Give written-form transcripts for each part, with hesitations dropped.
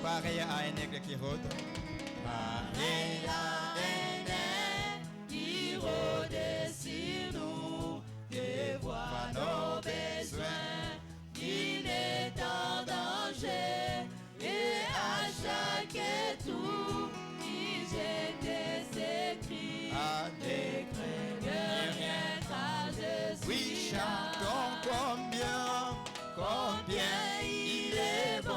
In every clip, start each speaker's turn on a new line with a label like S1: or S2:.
S1: Pareil à un aigle qui rôde.
S2: Pareil à un aigle qui rôde sur nous, et voit nos besoins, il est en danger, et à chaque tour, il jette ses cris, ne craignez rien car je suis
S1: Oui,
S2: là.
S1: chantons combien
S2: Il est bon,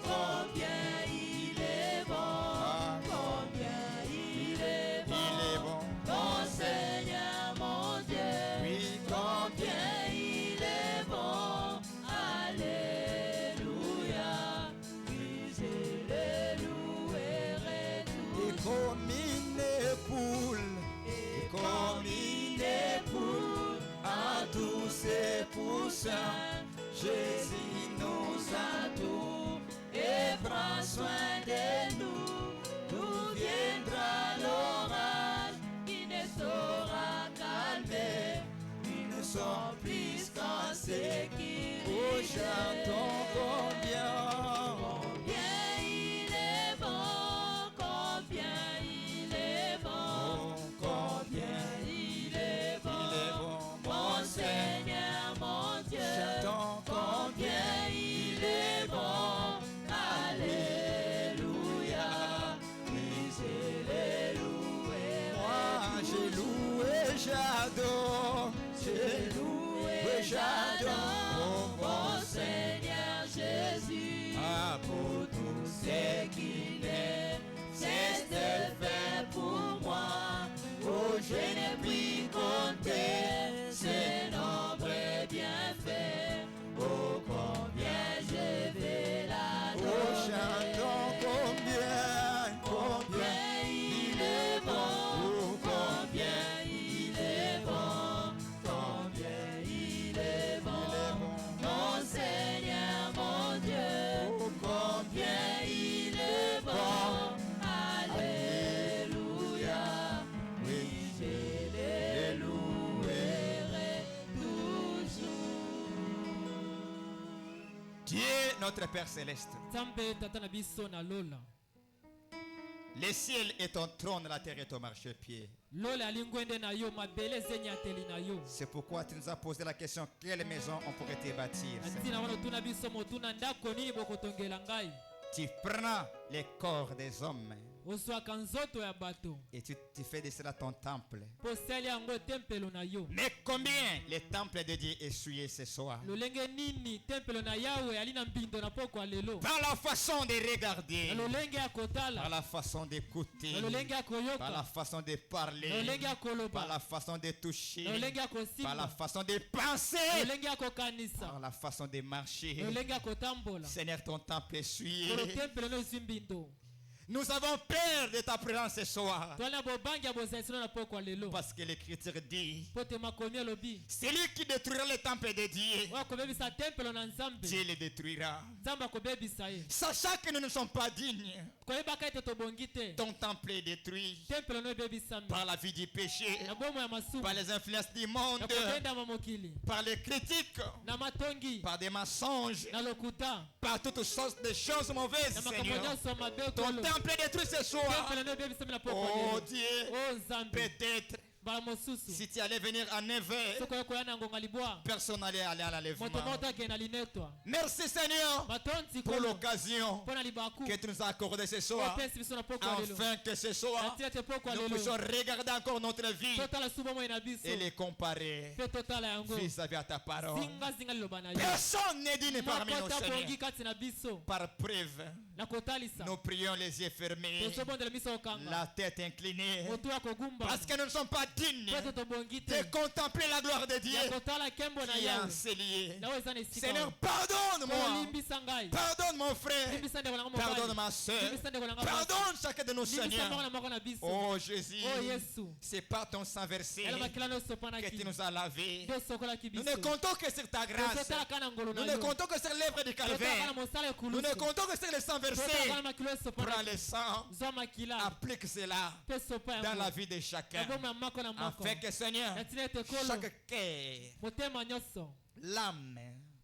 S2: combien il est bon, combien il est bon, mon Seigneur, mon Dieu,
S1: Oui,
S2: combien il est bon, alléluia, oui, je le louerai
S1: et
S2: tout.
S1: comme une époule,
S2: Et comme une époule à tous ses poussins, Jésus nous entoure et prend soin de nous. D'où viendra l'orage, il ne saura calmer. Ils ne sont plus qu'en sécurité.
S1: oh, chantons combien
S2: Il est bon, combien il est bon, combien il est bon, mon Seigneur, mon Dieu,
S1: Chantons
S2: combien il est bon, alléluia, oui, je le
S1: moi
S2: louerai
S1: j'ai loué, j'adore,
S2: j'ai loué, j'adore, mon Seigneur Jésus,
S1: pour
S2: tout ce qu'il est, cesse de faire pour moi. Oh, je n'ai pu compter ses nombreux bienfaits. Oh, combien je vais
S1: oh, chantons
S2: l'adorer.
S1: combien
S2: Combien il est bon, combien il est bon, combien il est bon, mon Seigneur, mon Dieu, combien il est bon, alléluia, oui, je le louerai toujours.
S1: Dieu notre Père Céleste,
S3: Nzambe tata na biso na lola.
S1: le ciel est ton trône, la terre est ton marchepied.
S3: Lola alingwende na yo mabele zenyateli na yo.
S1: C'est pourquoi tu nous as posé la question, quelle maison on pourrait te bâtir?
S3: Ntina wana tuna biso motuna ndako nini bokotongela ngai.
S1: Tu prends les corps des hommes
S3: Oswaka nzoto ya bato.
S1: et tu fais de cela ton temple.
S3: Poseli yango tempelo na yo.
S1: Mais combien le temple de Dieu est souillé ce soir?
S3: Lolenge nini tempelo na Yawe alina mbindo na poko alelo.
S1: Par la façon de regarder,
S3: Lolenge ya
S1: par
S3: kotala.
S1: la façon d'écouter,
S3: Lolenge ya
S1: par la
S3: koyoka.
S1: façon de parler,
S3: Lolenge ya
S1: par
S3: koloba.
S1: la façon de toucher,
S3: Lolenge ya
S1: par la
S3: kosimba.
S1: façon de penser,
S3: Lolenge ya kokanisa.
S1: par la façon de marcher.
S3: Lolenge ya kotambola.
S1: Seigneur, ton temple est souillé.
S3: Kolo tempelo no zimbindo.
S1: Nous avons peur de ta présence ce soir.
S3: Twana bobangi bozesino na poko alelo.
S1: Parce que l'Écriture dit,
S3: Pote makomi lobi.
S1: celui qui détruira le temple de Dieu,
S3: Wa kobebisa tempelo na Nzambe.
S1: Dieu le détruira.
S3: Nzambe akobebisa ye.
S1: Sachant que nous ne sommes pas dignes,
S3: Koyebaka ete tobongi te.
S1: ton temple est détruit
S3: Tempelo no ebebisami.
S1: par la vie du péché,
S3: Na bomo ya masumu.
S1: par les influences du monde,
S3: Na kobenda mamokili.
S1: par les critiques,
S3: Na matongi.
S1: par des mensonges,
S3: Na lokuta.
S1: par toutes sortes de choses mauvaises,
S3: Na makambo
S1: Seigneur.
S3: nyonso mabe
S1: Ton
S3: okolo.
S1: temple est détruit ce soir.
S3: Tempelo no ebebisami na poko
S1: Oh
S3: alelo.
S1: Dieu,
S3: Oh Nzambe.
S1: peut-être
S3: Bala mosusu.
S1: si tu allais venir à 9h,
S3: Soko yako yana ngonga libwa.
S1: personne n'allait aller à l'enlèvement.
S3: Moto moto akena linetwa.
S1: Merci Seigneur
S3: Batonzi
S1: pour
S3: kolo.
S1: l'occasion
S3: Pona libaku.
S1: que tu nous as accordé ce soir,
S3: Opesi biso na poko alelo.
S1: afin que ce soir
S3: Natia te poko
S1: nous
S3: alelo.
S1: puissions regarder encore notre vie
S3: Totala suba mo ina biso.
S1: et les comparer
S3: Pe totala yango.
S1: vis-à-vis à ta parole.
S3: Zinga zinga liloba na yo.
S1: Personne n'est digne parmi nous,
S3: Makota pongi
S1: Seigneur.
S3: kati na biso.
S1: Par preuve,
S3: Na kotalisa.
S1: nous prions les yeux fermés,
S3: Tosobondela miso okanga.
S1: la tête inclinée,
S3: Moto ya kogumba.
S1: parce que nous ne sommes pas dignes
S3: Peto tobongi te.
S1: de contempler la gloire de Dieu
S3: Ya kotala kembo na
S1: qui est
S3: yawe.
S1: enseignée.
S3: Na weza na esika.
S1: Seigneur, pardonne-moi.
S3: Limbisa ngai.
S1: Pardonne mon frère.
S3: Limbisa ndeko nango mobali.
S1: Pardonne ma soeur.
S3: Limbisa ndeko nango
S1: Pardonne chacun de nos
S3: Limbisa moko
S1: seigneurs.
S3: na moko na biso.
S1: Oh Jésus,
S3: Oh Yesu.
S1: c'est pas ton sang versé
S3: Ela makila no sopana
S1: que
S3: ki.
S1: tu nous as lavé.
S3: Do sokola ki
S1: Nous
S3: biso.
S1: ne comptons que sur ta grâce.
S3: Totala kana ngolo na
S1: Nous
S3: yo.
S1: ne comptons que sur l'œuvre du
S3: Totala kana
S1: calvaire.
S3: mosala
S1: Nous
S3: ekulusu.
S1: ne comptons que sur le sang
S3: Totala
S1: versé.
S3: kana makilo sopana.
S1: Prends le sang,
S3: Zwa makila.
S1: applique cela
S3: Pe sopa yango.
S1: dans la vie de chacun.
S3: Abomo ya mako na mako.
S1: Afin que Seigneur,
S3: Natina ete kolo.
S1: chaque cœur,
S3: Motema nyonso.
S1: l'âme,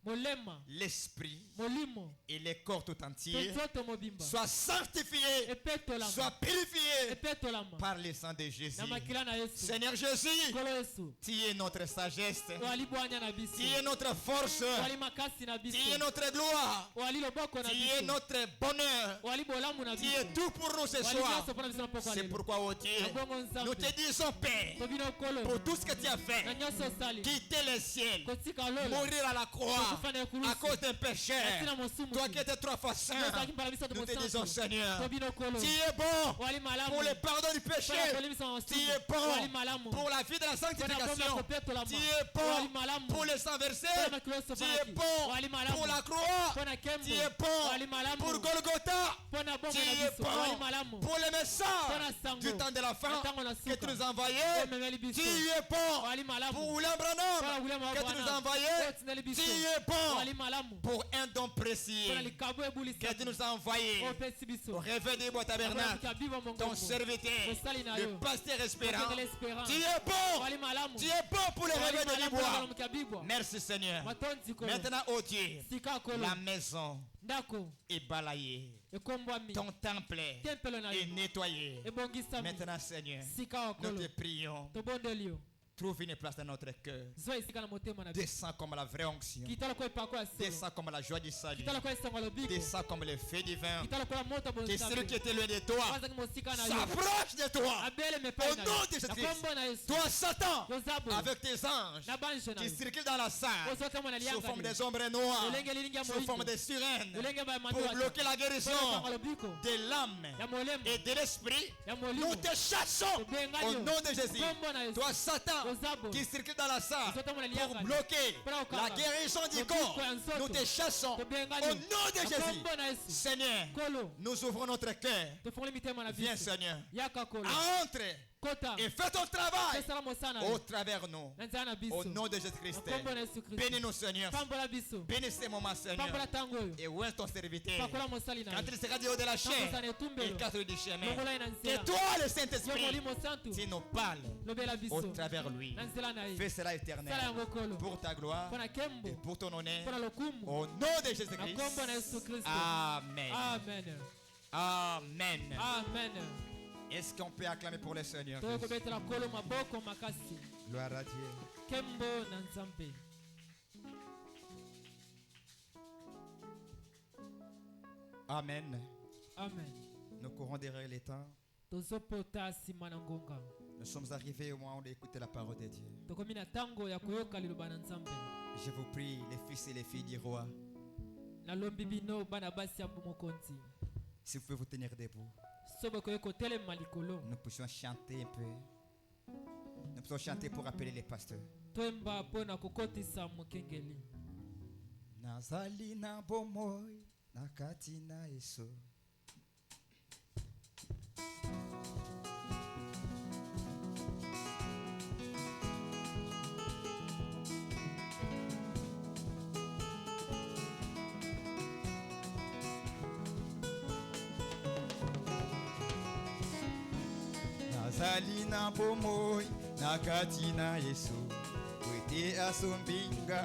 S3: molema
S1: l'esprit
S3: molimo
S1: et le corps tout entier
S3: tozoto mobimba
S1: soient sanctifiés,
S3: epetolama
S1: soient purifiés
S3: epetolama
S1: par le sang de Jésus.
S3: na makila na Yesu
S1: Seigneur Jésus,
S3: kolo Yesu
S1: tu es notre sagesse,
S3: wali bwanya na biso
S1: tu es notre force,
S3: wali makasi na biso
S1: tu es notre gloire,
S3: wali loboko na
S1: tu es
S3: biso
S1: notre bonheur,
S3: wali bolamu na
S1: tu
S3: biso
S1: es tout pour nous ce
S3: wali
S1: soir.
S3: nyonso mpona biso na poko
S1: C'est
S3: lelo
S1: pourquoi, oh Dieu,
S3: bongo
S1: nous
S3: nzambe
S1: te disons, Père,
S3: tobino kolo
S1: pour tout ce que tu as
S3: na
S1: fait,
S3: nyonso osali
S1: quitter le ciel,
S3: kotika lola
S1: mourir à la croix
S3: kokufa na ekulusu
S1: à cause d'un péché.
S3: atina mosumu
S1: Toi qui étais 3 fois saint,
S3: ozalaki mpala biso
S1: nous te disons,
S3: tomosantu
S1: Seigneur,
S3: tobino kolo
S1: tu es bon
S3: wali malamu
S1: pour le pardon du péché,
S3: mpona kolimisa
S1: tu
S3: masumu
S1: es
S3: wali
S1: bon
S3: malamu
S1: pour la vie de la
S3: mpona bomba
S1: sanctification,
S3: kopetolama
S1: tu es
S3: wali
S1: bon
S3: malamu
S1: pour le sang versé,
S3: mpona makilo
S1: tu es
S3: sofanaki
S1: bon
S3: wali malamu
S1: pour la croix,
S3: mpona
S1: tu
S3: kembo
S1: es bon
S3: wali malamu
S1: pour Golgotha,
S3: mpona bomba
S1: tu
S3: na
S1: es
S3: biso wali
S1: bon
S3: malamu
S1: pour le message
S3: mpona sango
S1: du temps de la fin
S3: na ntango na
S1: que tu
S3: suka
S1: nous as envoyé,
S3: omemeli
S1: tu
S3: biso
S1: es bon
S3: wali malamu
S1: pour William
S3: mpona
S1: Branham
S3: william
S1: que tu nous as
S3: wabwana
S1: envoyé,
S3: otindeli
S1: tu
S3: biso
S1: es bon
S3: wali malamu
S1: pour un don précieux
S3: mpona likabo
S1: que tu
S3: ebulisaka
S1: nous as envoyé
S3: opesi biso
S1: au réveil des bois tabernacle,
S3: Abalabika bibo
S1: ton
S3: mongongo
S1: serviteur,
S3: mosali na
S1: le
S3: yo
S1: pasteur espérant.
S3: Pasteur espérant.
S1: Tu es bon,
S3: wali malamu
S1: tu es bon pour le
S3: wali
S1: réveil des
S3: malamu
S1: bois.
S3: abalomika bibwa
S1: Merci Seigneur.
S3: matonzi kolo
S1: Maintenant, oh Dieu,
S3: sika kolo
S1: la maison
S3: ndako
S1: est balayée,
S3: ekombwami
S1: ton temple
S3: tempelo na
S1: est
S3: yo
S1: nettoyé.
S3: ebongisami
S1: Maintenant, Seigneur,
S3: sika wa
S1: nous
S3: kolo
S1: te prions,
S3: tobondeli yo
S1: trouve une place dans notre cœur.
S3: zwa esika na motema na biso
S1: Descends comme la vraie onction,
S3: kita lokola epako ya solo
S1: descends comme la joie du salut,
S3: kita lokola esango ya lobiko
S1: descends comme le feu divin.
S3: kita lokola moto
S1: Que celui qui
S3: bonzambe
S1: était loin de toi
S3: azaki mosika na yo
S1: s'approche de toi.
S3: abele
S1: Au
S3: mepai na
S1: nom
S3: yo
S1: de Jésus
S3: na
S1: Christ.
S3: kombo na yesu
S1: Toi, Satan,
S3: yozabo
S1: avec tes anges
S3: na banjo na
S1: qui
S3: yo
S1: circulent dans la salle
S3: ozotama na
S1: sous
S3: lianga
S1: forme
S3: lio
S1: des ombres noirs,
S3: lolenge lilingi ya
S1: sous forme
S3: moindo
S1: de sirènes,
S3: lolenge ba
S1: pour
S3: mandoata
S1: bloquer la guérison
S3: mpona lobiko
S1: de l'âme
S3: ya molemo
S1: et de l'esprit.
S3: ya
S1: Nous
S3: molimo
S1: te chassons
S3: tobenga
S1: au
S3: yo
S1: nom de Jésus.
S3: kombo na yesu
S1: Toi, Satan,
S3: yozabo
S1: qui circule dans la salle
S3: ozotama na
S1: pour
S3: lianga lio
S1: bloquer
S3: mpona
S1: la
S3: kokanga
S1: guérison du
S3: lobiko
S1: corps,
S3: ya nzoto
S1: nous te chassons
S3: tobenga
S1: au
S3: yo
S1: nom de
S3: na
S1: Jésus.
S3: kombo na yesu
S1: Seigneur,
S3: kolo
S1: nous ouvrons notre cœur.
S3: tofungoli mitema na
S1: Viens,
S3: biso
S1: Seigneur,
S3: yaka kolo
S1: entre
S3: kota
S1: et fais ton travail
S3: tosala mosala na
S1: au
S3: yo
S1: travers nous.
S3: na nzela na
S1: Au
S3: biso
S1: nom de
S3: na
S1: Jésus-Christ.
S3: kombo na yesu kristo
S1: Bénis-nous, Seigneur.
S3: pambola biso
S1: Bénis ces moments, Seigneur.
S3: pambola ntango oyo
S1: Et où est ton serviteur?
S3: pakola mosali na
S1: Quand
S3: yo
S1: il sera du haut de la
S3: ntango
S1: chair
S3: osala
S1: et
S3: etumbelo
S1: quatre du chemin,
S3: longola ye na
S1: que
S3: nzela
S1: toi, le
S3: yo
S1: Saint-Esprit,
S3: molimo santu
S1: tu nous parles
S3: lobela
S1: au
S3: biso
S1: travers lui.
S3: na nzela na ye
S1: Fais cela
S3: sala
S1: éternel
S3: yango kolo
S1: pour ta gloire
S3: mpona kembo
S1: et pour ton honneur.
S3: mpona lokumu
S1: Au nom de
S3: na
S1: Jésus-Christ.
S3: kombo na yesu kristo
S1: Amen.
S3: amen
S1: Amen.
S3: amen
S1: Est-ce qu'on peut acclamer pour le Seigneur?
S3: toyo kobetela kolo maboko makasi
S1: Gloire à Dieu.
S3: kembo na nzambe
S1: Amen.
S3: amen
S1: Nous courons derrière les temps.
S3: tozopota nsima na ngonga
S1: Nous sommes arrivés au moment d'écouter la parole de Dieu.
S3: tokomi na ntango ya koyoka liloba na nzambe
S1: Je vous prie, les fils et les filles du roi,
S3: nalombi bino bana basi ya mokonzi
S1: si vous pouvez vous tenir debout,
S3: so bokoki kotelema likolo
S1: nous puissions chanter un peu. Nous puissions chanter pour appeler les pasteurs.
S3: toyemba mpona kokotisa mokengeli
S1: Nazali na bomoi na kati na Yesu. Nazali na bomoi na kati na Yesu. Kwete asombinga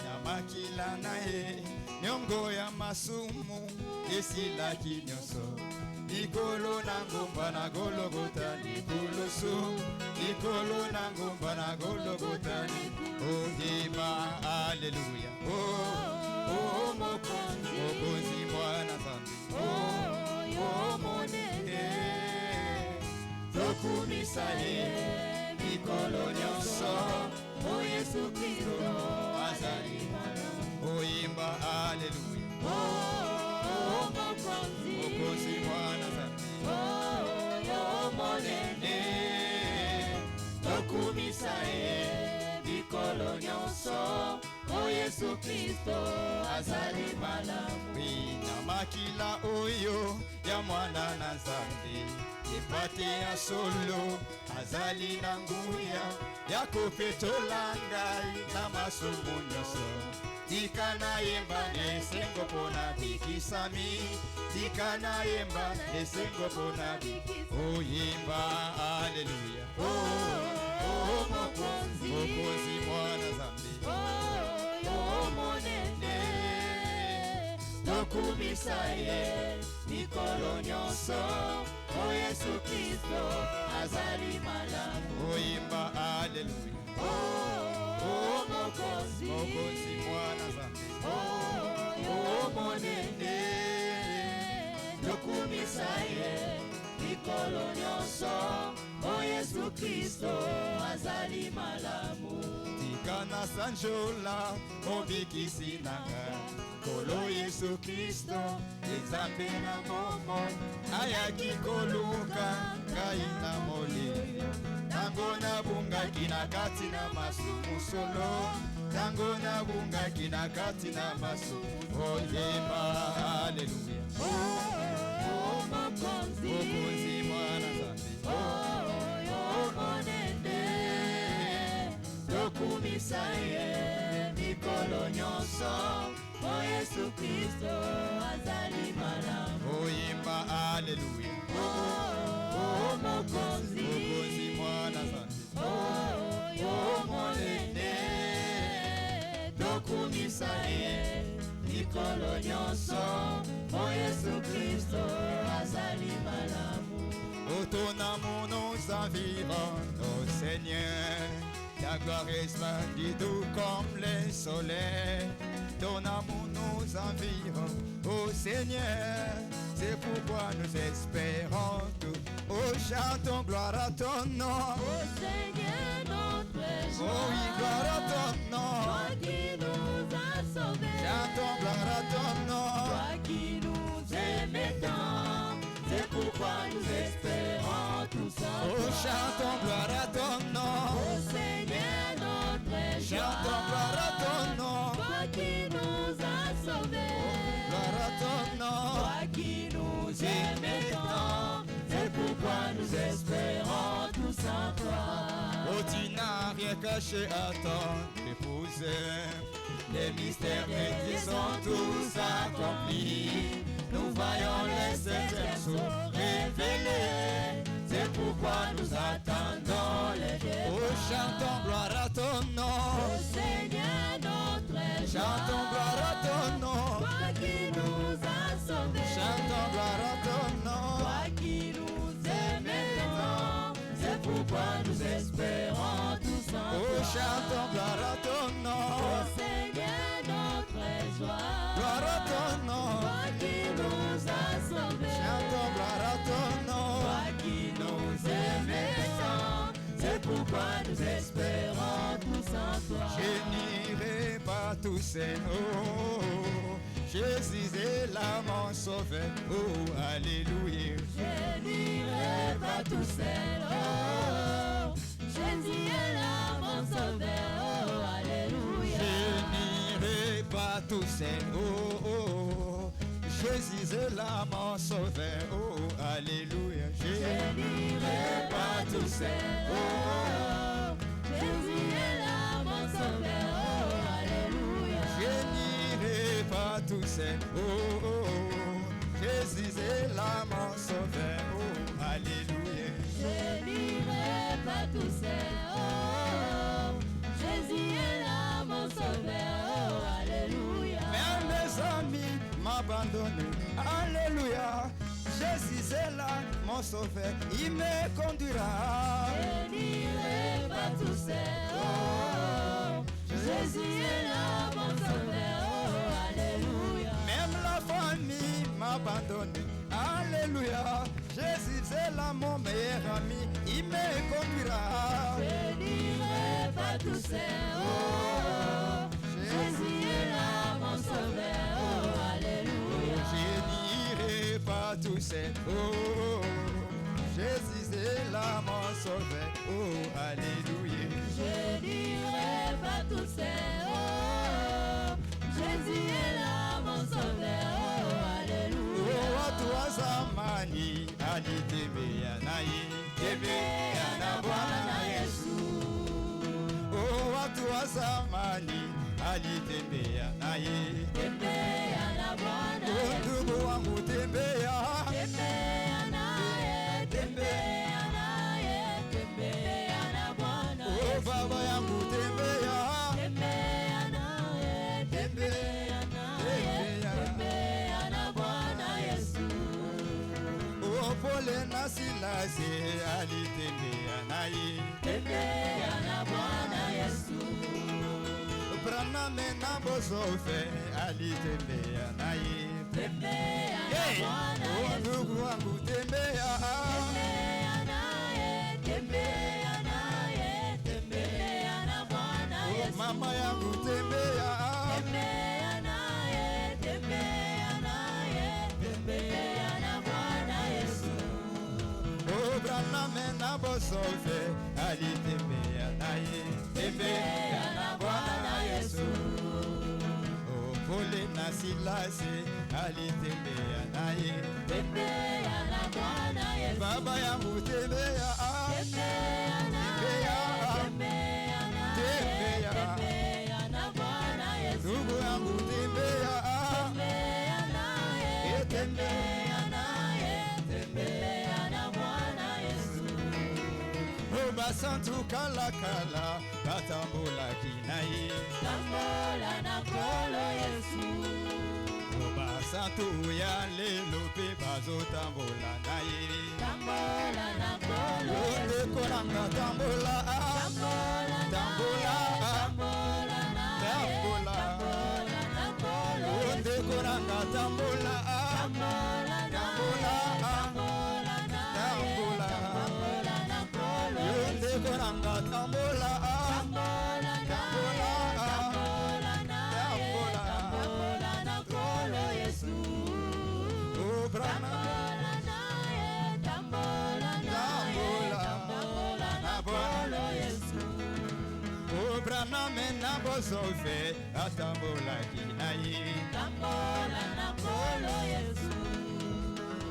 S1: na makila na ye. Nyongo ya masumu esilaki nyonso. Nikolo na ngomba na gologota nikulusu. Nikolo na ngomba na gologota ohima. Alleluia. Oh mokonzi, mokonzi mwana zambi. Oh monene. Tokumisa ye mikolo nyonso. O Yesu Kristo azali oyimba alleluia. Mokonzi mwana zambi. Yo monene. Tokumisa ye mikolo nyonso. O Yesu Kristo azali malamu. Wina makila oyo ya mwana na nzambe. Epate ya solo azali na nguya ya kopetola ngai na masumu nyonso. Tika na yemba nesengo pona bikisami. Tika na yemba nesengo pona bikisami. Oyimba alleluia. Mokonzi mwana zambi. Yo monene.
S2: tokumisa ye mikolo nyonso o Yesu Kristo azali malamu.
S1: Oyimba haleluya.
S2: Oh mokonzi,
S1: Mokonzi mwana Nzambe.
S2: Oh monene tokumisa ye mikolo nyonso o Yesu Kristo azali malamu.
S1: Tikana sanjola obikisi nanga kolo Yesu Kristo Nzambe na momo ayaki koluka ngai na molili tango nabungaki na kati na masumu solo tango nabungaki na kati na masumu. Oyemba haleluya.
S2: Oh mokonzi,
S1: Mokonzi mwana Nzambe.
S2: Oh monene tokumisa ye mikolo nyonso o Yesu Kristo azali malamu.
S1: Oyemba haleluya.
S2: Oh mokonzi,
S1: Mokonzi mwana Nzambe.
S2: Oh monene tokumisa ye mikolo nyonso o Yesu Kristo azali malamu.
S1: Autonome nous environs, ô Seigneur, ta gloire est splendide comme le soleil. Ton amour nous environ, ô Seigneur, c'est pourquoi nous espérons tout. Oh, chantons gloire à ton nom.
S2: Ô Seigneur notre joie,
S1: Oh oui, gloire à ton nom.
S2: toi qui nous as sauvés,
S1: Chantons gloire à ton nom.
S2: toi qui nous aimais tant, c'est pourquoi nous espérons tous en
S1: Oh,
S2: toi.
S1: chantons gloire à ton nom.
S2: Ô Seigneur notre joie,
S1: Chantons gloire à ton nom.
S2: toi qui nous as sauvés,
S1: Gloire à ton nom.
S2: toi qui nous aimais tant, c'est pourquoi nous espérons tous en toi.
S1: Oh, tu n'as rien caché à ton épouse. Les mystères de Dieu sont tous accomplis. Nous voyons les certains sceaux révélés. C'est pourquoi nous attendons les dévots. Oh, chantons gloire à ton nom.
S2: Ô Seigneur notre joie,
S1: Chantons gloire à ton nom.
S2: toi qui nous as sauvés,
S1: Chantons gloire à ton nom.
S2: toi qui nous aimais tant, c'est pourquoi nous espérons tous en
S1: Oh,
S2: toi.
S1: chantons gloire à ton nom.
S2: Ô Seigneur notre joie,
S1: Gloire à ton nom.
S2: toi qui nous as sauvés,
S1: Chantons gloire à ton nom.
S2: toi qui nous aimais tant, c'est pourquoi nous espérons tous en toi.
S1: Je n'irai pas tout seul, oh, Jésus est là mon sauveur, oh, alléluia.
S2: Je n'irai pas tout seul, oh, Jésus est là mon sauveur, oh, alléluia.
S1: Je n'irai pas tout seul, oh, oh, Jésus est là mon sauveur, oh, alléluia.
S2: Je n'irai pas tout seul, oh, Jésus est là mon sauveur, oh, alléluia.
S1: Je n'irai pas tout seul, oh, oh, Jésus est là mon sauveur, oh, alléluia.
S2: Je n'irai pas tout seul, oh, Jésus est là mon sauveur, oh, alléluia.
S1: Même mes amis m'abandonnent, alléluia. Jésus est là, mon sauveur, il me conduira.
S2: Je n'irai pas tout seul, oh, Jésus est là mon sauveur, oh, alléluia.
S1: Même la famille m'abandonne, alléluia. Jésus est là, mon meilleur ami, il me conduira.
S2: Je n'irai pas tout seul, oh, Jésus est là mon sauveur, oh, alléluia.
S1: Je n'irai pas tout seul, oh, Jésus est là, mon sauveur, oh, alléluia.
S2: Je n'irai pas tout seul, oh, Jésus est là mon sauveur, oh, alléluia.
S1: Oh, watu wa zamani alitembea naye, tembea na Bwana Yesu. Oh, watu wa zamani alitembea naye,
S2: Tembea na Bwana
S1: oh,
S2: Yesu.
S1: ndugu wangu tembea,
S2: Tembea naye, tembea naye, tembea na Bwana
S1: oh,
S2: Yesu.
S1: baba yangu tembea,
S2: Tembea naye, tembea naye,
S1: Tembea.
S2: tembea
S1: silasi alitembea naye.
S2: Tembea na Bwana Yesu.
S1: Branham na Bosofe alitembea naye.
S2: Tembea na Bwana Yesu.
S1: Ndugu wangu tembea.
S2: Tembea naye, tembea naye, tembea na Bwana Yesu.
S1: Mama yangu tembea.
S2: Tembea naye, tembea naye, tembea na Bwana Yesu.
S1: Branham na Bosofe alitembea naye. Tembea na Bwana Yesu. Pole na Silasi alitembea naye.
S2: Tembea na Bwana Yesu.
S1: Baba yangu tembea.
S2: Tembea naye, tembea naye, tembea na Bwana Yesu.
S1: Ndugu yangu tembea.
S2: Tembea naye, tembea naye, tembea na Bwana Yesu.
S1: Basantu kala kala batambola kinaye.
S2: Tambola na kolo Yesu.
S1: Basantu ya lelo pe bazotambola naye.
S2: Tambola na kolo Yesu.
S1: Onde koranga tambola.
S2: Tambola
S1: Tambola.
S2: Tambola naye, tambola na kolo Yesu.
S1: Onde koranga tambola.
S2: Tambola naye, tambola naye, tambola na kolo Yesu.
S1: Onde koranga tambola.
S2: Tambola naye, tambola naye, tambola na kolo Yesu. Tambola naye, tambola naye, tambola na kolo Yesu.
S1: Branham na Bosofe atambola kinaye.
S2: Tambola na kolo Yesu.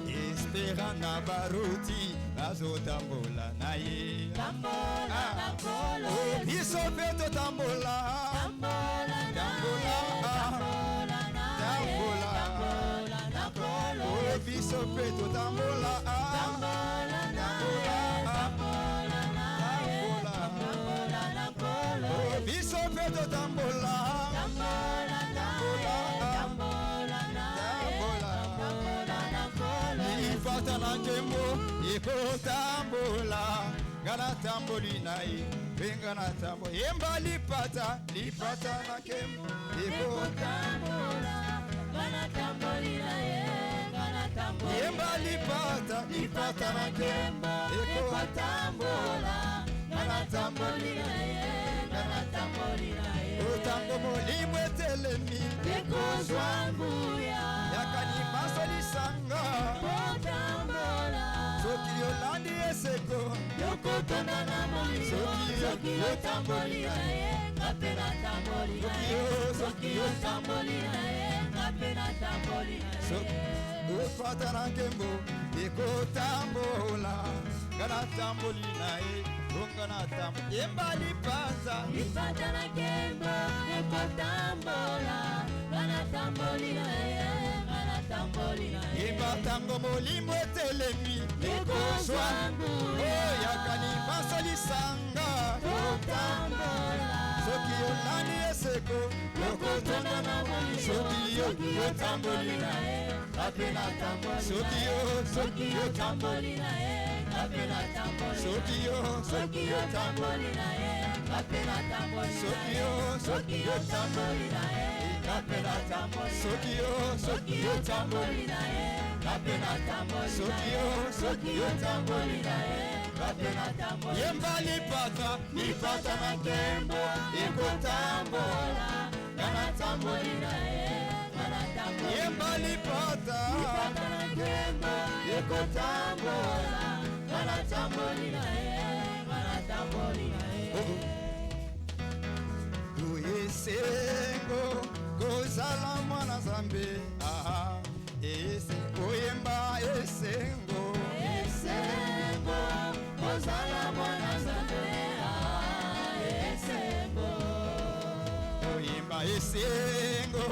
S1: Espera na baruti azotambola naye.
S2: Tambola na kolo Yesu.
S1: Biso peto tambola.
S2: Tambola naye, tambola naye, tambola na kolo Yesu.
S1: Biso peto tambola.
S2: Tambola naye, tambola naye, tambola na kolo Yesu.
S1: Biso peto tambola.
S2: Tambola naye, tambola naye, tambola na kolo Yesu.
S1: Nilipata na nkembo iko tambola. Gana tamboli naye. Bengana tambo. Yemba lipata na nkembo iko
S2: Tambola, gana tamboli naye, gana tamboli.
S1: Yemba lipata na nkembo iko
S2: Tambola, gana tamboli naye, gana tamboli naye.
S1: Utango molimo etelemi.
S2: Eko zwanguya,
S1: Yakani masoli sanga.
S2: tambola.
S1: Soki yolandi eseko.
S2: Yoko tonda na molimo, soki yo tamboli naye, ngape na tamboli naye. Soki yo tamboli naye, ngape na tamboli naye.
S1: Ufata na nkembo eko tambola. Gana tamboli naye. Ungana tambo. Yemba lipata.
S2: Ipata na kembo, eko tambola. Gana tamboli naye, gana tamboli naye.
S1: Yemba tango molimo etelemi.
S2: Eko zwanguya,
S1: Yakani masoli sanga.
S2: tambola.
S1: Soki yolandi eseko.
S2: Yoko tonda na molimo, soki yo tamboli naye, ngape na tamboli naye. Soki yo tamboli naye, ngape na tamboli naye. Soki yo tamboli naye, ngape na tamboli naye. Soki yo tamboli naye, ngape na tamboli naye. Soki yo tamboli naye, ngape na tamboli naye. Soki yo tamboli naye, ngape na tamboli naye.
S1: Yemba lipata.
S2: Nipata na kembo, eko tambola. Gana tamboli naye, gana tamboli.
S1: Yemba lipata.
S2: Nipata na kembo, eko tambola. Gana tamboli naye, gana tamboli naye.
S1: Esengo kozala mwana Nzambe. Oyemba esengo.
S2: Esengo, ozala mwana Nzambe. Esengo.
S1: Oyemba esengo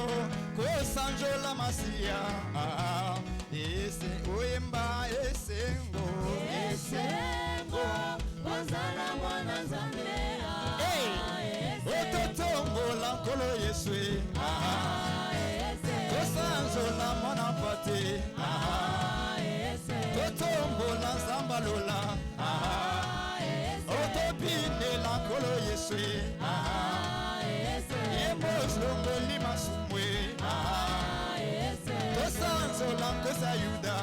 S1: kosanjola masiya. Oyemba esengo.
S2: Esengo, ozala mwana Nzambe.
S1: Ototombola nkolo Yesu. Kosanjola mwana pate. Totombola Nzambe. Yuda.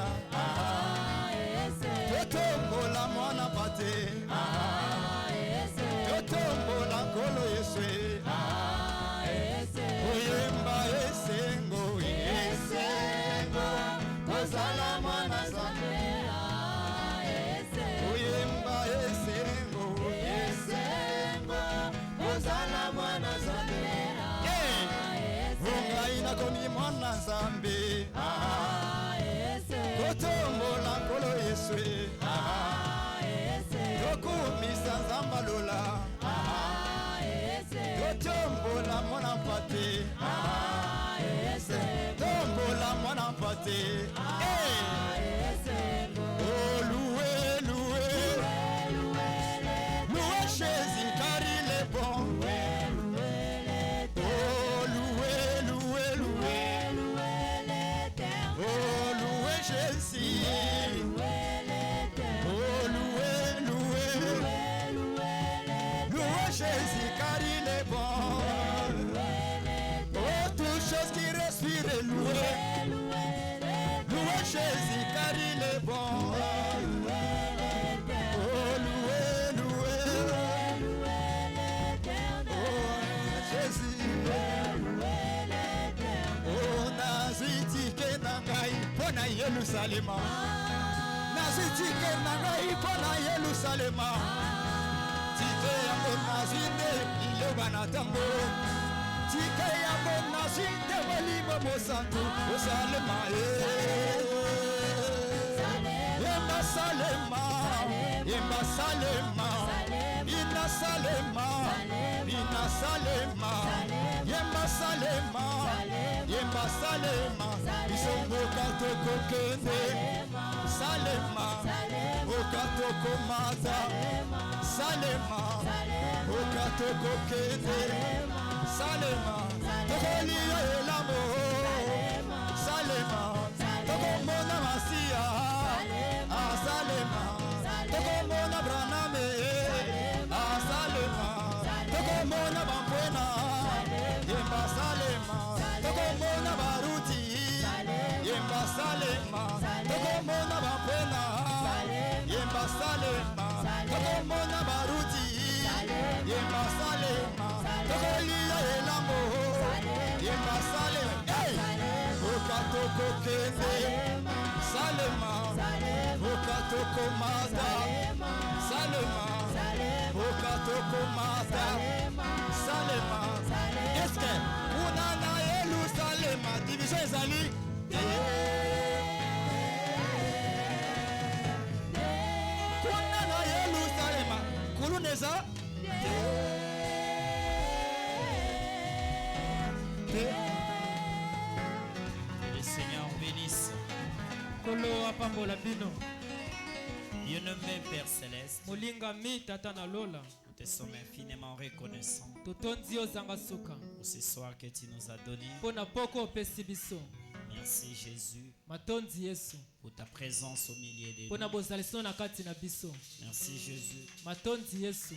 S1: Totombola mwana pate. Totombola nkolo Yesu. Oyemba esengo. Esengo. Kozala mwana Nzambe. Oyemba esengo. Esengo. Kozala mwana Nzambe. Ungai nakomi mwana Nzambe. Kotombola nkolo Yesu. Tokumisa Nzamba lola. Totombola mwana mpate. Tombola mwana mpate. Oh loué, loué. Loué Jésus car il est bon. Oh loué, loué, loué. Oh loué Jésus. Oh loué, loué. Loué Jésus car il est bon. Oh toute chose qui respire est loué. Loué Jésus car il est bon. Oh loué, loué. Oh Jésus. Oh nazitike nangai pona Yerusalema. Nazitike nangai pona Yerusalema. Tike yango nazinde iloba na tango. Tike yango nazinde molimo mosantu osalema. Yemba salema. Yemba salema. Ina salema. Ina salema. Yemba salema. Yemba salema. Isongo katoko kende. Salema. Okatoko mata. Salema. Okatoko kende. Salema. Tokoli elamo. Salema. Tokomona masia. Salema. Tokomona braname. Salema. Tokomona bambwena. Yemba salema. Tokomona baruti. Yemba salema. Tokomona bambwena. Yemba salema. Tokomona baruti. Yemba salema. Tokolia elambo. Yemba salema. Okatoko kende. Salema. Okatoko mata. Salema. Okatoko mata. Salema. Est-ce que unana Yerusalema division ezali? Kunana Yerusalema kuluneza?
S4: Le Seigneur bénisse.
S3: Kolo apambola bino.
S4: Bien-aimé Père Céleste,
S3: Molinga mi tata na lola.
S4: nous te sommes infiniment reconnaissants
S3: Totondi ozanga suka.
S4: pour ce soir que tu nous as donné.
S3: Pona poko opesi biso.
S4: Merci Jésus
S3: Matondi Yesu.
S4: pour ta présence au milieu de
S3: Pona
S4: nous.
S3: bozaliso na kati na biso.
S4: Merci Jésus
S3: Matondi Yesu.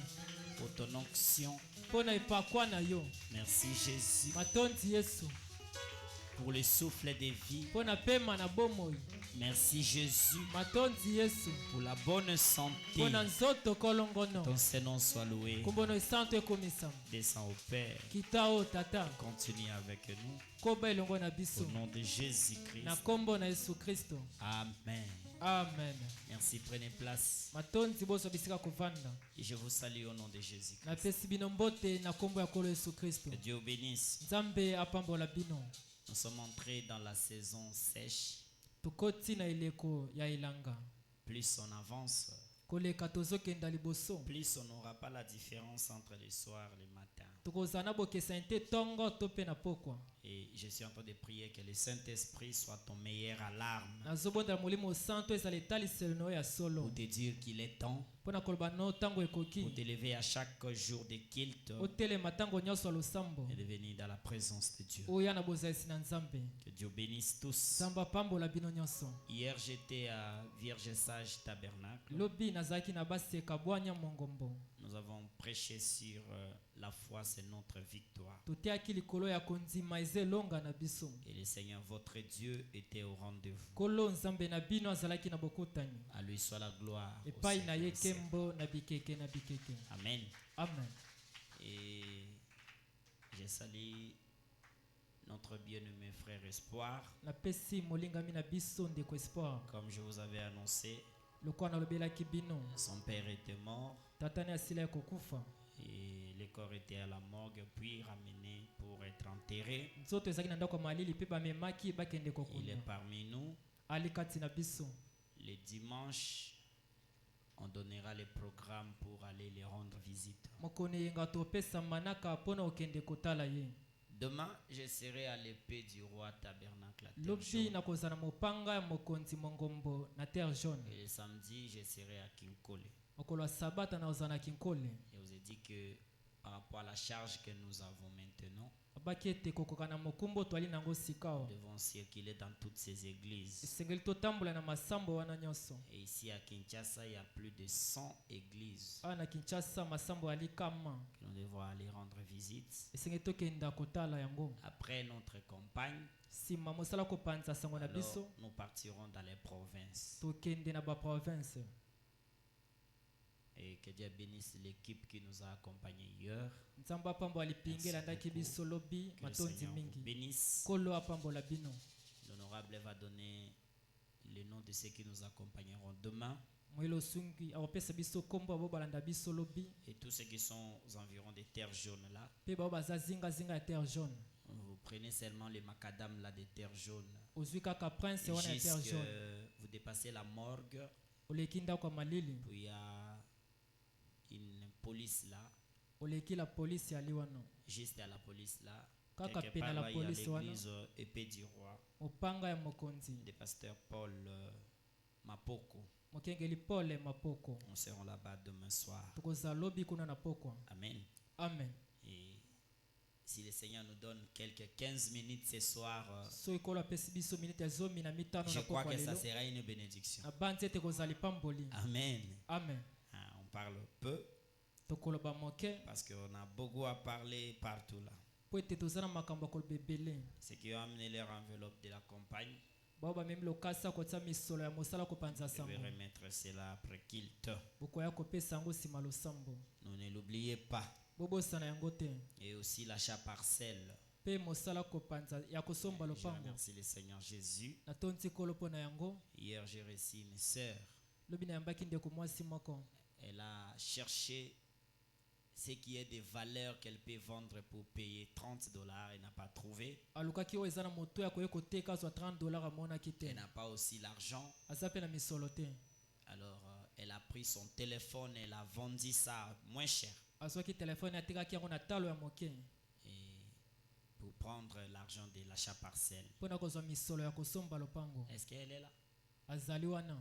S4: pour ton onction.
S3: Pona ipakwa na yo.
S4: Merci Jésus
S3: Matondi Yesu.
S4: pour le souffle de vie.
S3: Pona pema na bomoi.
S4: Merci Jésus
S3: Matondi Yesu.
S4: pour la bonne santé.
S3: Pona nzoto kolongono.
S4: Ton Saint-Nom soit loué.
S3: Kumbono isanto ekomisa.
S4: Descends au Père.
S3: Kitao tata.
S4: Continue avec nous.
S3: Koba elongo na biso.
S4: Au nom de Jésus-Christ.
S3: Na kombo na Yesu Kristo.
S4: Amen.
S3: Amen.
S4: Merci, prenez place.
S3: Matondi boso bisika kovanda.
S4: Et je vous salue au nom de Jésus-Christ.
S3: Napesi bino mbote na kombo ya kolo Yesu Kristo.
S4: Que Dieu bénisse.
S3: Nzambe apambola bino.
S4: Nous sommes entrés dans la saison sèche.
S3: Tukoti na ileko ya ilanga.
S4: Plus on avance,
S3: Koleka tozokenda liboso.
S4: plus on n'aura pas la différence entre le soir et le matin.
S3: Tokozana bokesa nte tongo to pe na pokwa.
S4: Et je suis en train de prier que le Saint-Esprit soit ton meilleur alarme
S3: Nazobonda molimo santo ezala etaliselo no ya solo.
S4: pour te dire qu'il est temps
S3: Pona koloba no tango
S4: pour
S3: ekoki.
S4: te lever à chaque jour de culte
S3: Otelema tango nyonso ya losambo.
S4: et de venir dans la présence de Dieu.
S3: Oya na bozalisi na Nzambe.
S4: Que Dieu bénisse tous.
S3: Nzambe apambola bino nyonso.
S4: Hier, j'étais à Vierge Sage Tabernacle.
S3: Lobi nazalaki na baseka bwanya mongombo.
S4: Nous avons prêché sur la foi, c'est notre victoire.
S3: Toteaki likolo ya kondima ezelonga na biso.
S4: Et le Seigneur, votre Dieu, était au rendez-vous.
S3: Kolo lelo nzambe na bino azalaki na bokutani.
S4: À lui soit la gloire. au
S3: Epai na
S4: siècle
S3: ye
S4: des siècles.
S3: kembo na bikeke na bikeke.
S4: Amen.
S3: Amen.
S4: Et je salue notre bien-aimé frère Espoir.
S3: Napesi molingami na biso ndeko espoir.
S4: Comme je vous avais annoncé,
S3: Lokwa nalobelaki bino.
S4: son père était mort
S3: Tatani asila ya kokufa.
S4: et le corps était à la morgue puis ramené pour être enterré.
S3: Nzoto ezalaki na ndako ya malili mpe bamemaki bakende
S4: Il est
S3: kokuna.
S4: parmi nous.
S3: Ali kati na biso.
S4: Le dimanche, on donnera les programmes pour aller les rendre visite.
S3: Mokoni yenga topesa manaka mpona okende kotala ye.
S4: Demain, je serai à l'épée du roi tabernacle à Terre
S3: Lobi
S4: Jaune.
S3: nakozala mopanga ya mokonzi mongombo na terre jaune.
S4: Et le samedi, je serai à Kinkole.
S3: Mokolo ya sabata nakozala na kinkole.
S4: Je vous ai dit que par rapport à la charge que nous avons maintenant,
S3: Abaki ete kokoka na mokumbo twali nango sikao.
S4: nous devons circuler dans toutes ces églises.
S3: Esengeli totambola na masambo wana nyonso.
S4: Et ici à Kinshasa, il y a plus de 100 églises
S3: Awa na Kinshasa masambo ali kama.
S4: que nous devons aller rendre visite.
S3: Esengeli tokenda kotala yango.
S4: Après notre campagne,
S3: Sima mosala kopanza sango na
S4: alors,
S3: biso.
S4: nous partirons dans les provinces.
S3: Tokende na ba province.
S4: Et que Dieu bénisse l'équipe qui nous a accompagnés hier.
S3: Nzamba apambo alipingela ndaki biso lobi
S4: Que le
S3: matonzi
S4: Seigneur vous
S3: mingi.
S4: bénisse.
S3: Kolo apambola bino.
S4: L'honorable va donner le nom de ceux qui nous accompagneront demain.
S3: Moyelo sungi awopesa biso kombo abo balanda biso lobi.
S4: Et tous ceux qui sont aux environs des terres jaunes là,
S3: Pe bao baza zinga zinga ya terre jaune.
S4: vous prenez seulement les macadam là des terres jaunes.
S3: Ozwi kaka prince wana ya terre
S4: Jusque
S3: jaune.
S4: vous dépassez la morgue,
S3: Oleki ndako ya malili.
S4: puis il y a une police là,
S3: Oleki la police ya liwano.
S4: juste à la police là.
S3: Kaka
S4: Quelque
S3: pena
S4: part
S3: la
S4: là, il y a
S3: police wana.
S4: l'église épée du roi,
S3: Mopanga ya mokonzi.
S4: des pasteurs Paul Mapoko.
S3: Mokengeli Paul Mapoko.
S4: Nous serons là-bas demain soir.
S3: Tokoza lobi kuna na pokwa.
S4: Amen.
S3: Amen.
S4: Et si le Seigneur nous donne quelques 15 minutes ce soir,
S3: So ikolo apesi biso minute ya zomi na mitano
S4: je
S3: na
S4: crois
S3: pokwa
S4: que ça
S3: lelo.
S4: sera une bénédiction.
S3: Na banzi ete kozali pamboli.
S4: Amen.
S3: Amen.
S4: Ah, on parle peu
S3: Tokoloba moke.
S4: parce qu'on a beaucoup à parler partout là.
S3: Po ete tozala makambo ya koloba ebele.
S4: Ceux qui ont amené leur enveloppe de la campagne,
S3: Bao bamemi lokasa kotia misolo ya mosala kopanza
S4: je vais
S3: sango.
S4: remettre cela après culte.
S3: Bokoya kopesa yango nsima losambo.
S4: Nous ne l'oubliez pas.
S3: Bobosana yango te.
S4: Et aussi l'achat parcelle.
S3: Pe mosala kopanza ya kosomba
S4: Je
S3: lopango.
S4: remercie le Seigneur Jésus.
S3: Natonzi kolo mpo na yango.
S4: Hier, j'ai reçu une sœur.
S3: Lobi na yambaki ndeko mwasi moko.
S4: Elle a cherché ce qui est des valeurs qu'elle peut vendre pour payer $30. Elle n'a pas trouvé.
S3: Alukaki oyo eza na moto ya koye koteka azwa $30 amonaki te.
S4: Elle n'a pas aussi l'argent.
S3: Aza pe na misolo te.
S4: Alors, elle a pris son téléphone, elle a vendu ça moins cher.
S3: Azwaki telefone atekaki yango na talo ya moke.
S4: Et pour prendre l'argent de l'achat parcelle.
S3: Mpo na kozwa misolo ya kosomba lopango.
S4: Est-ce qu'elle est là?
S3: Azali wana.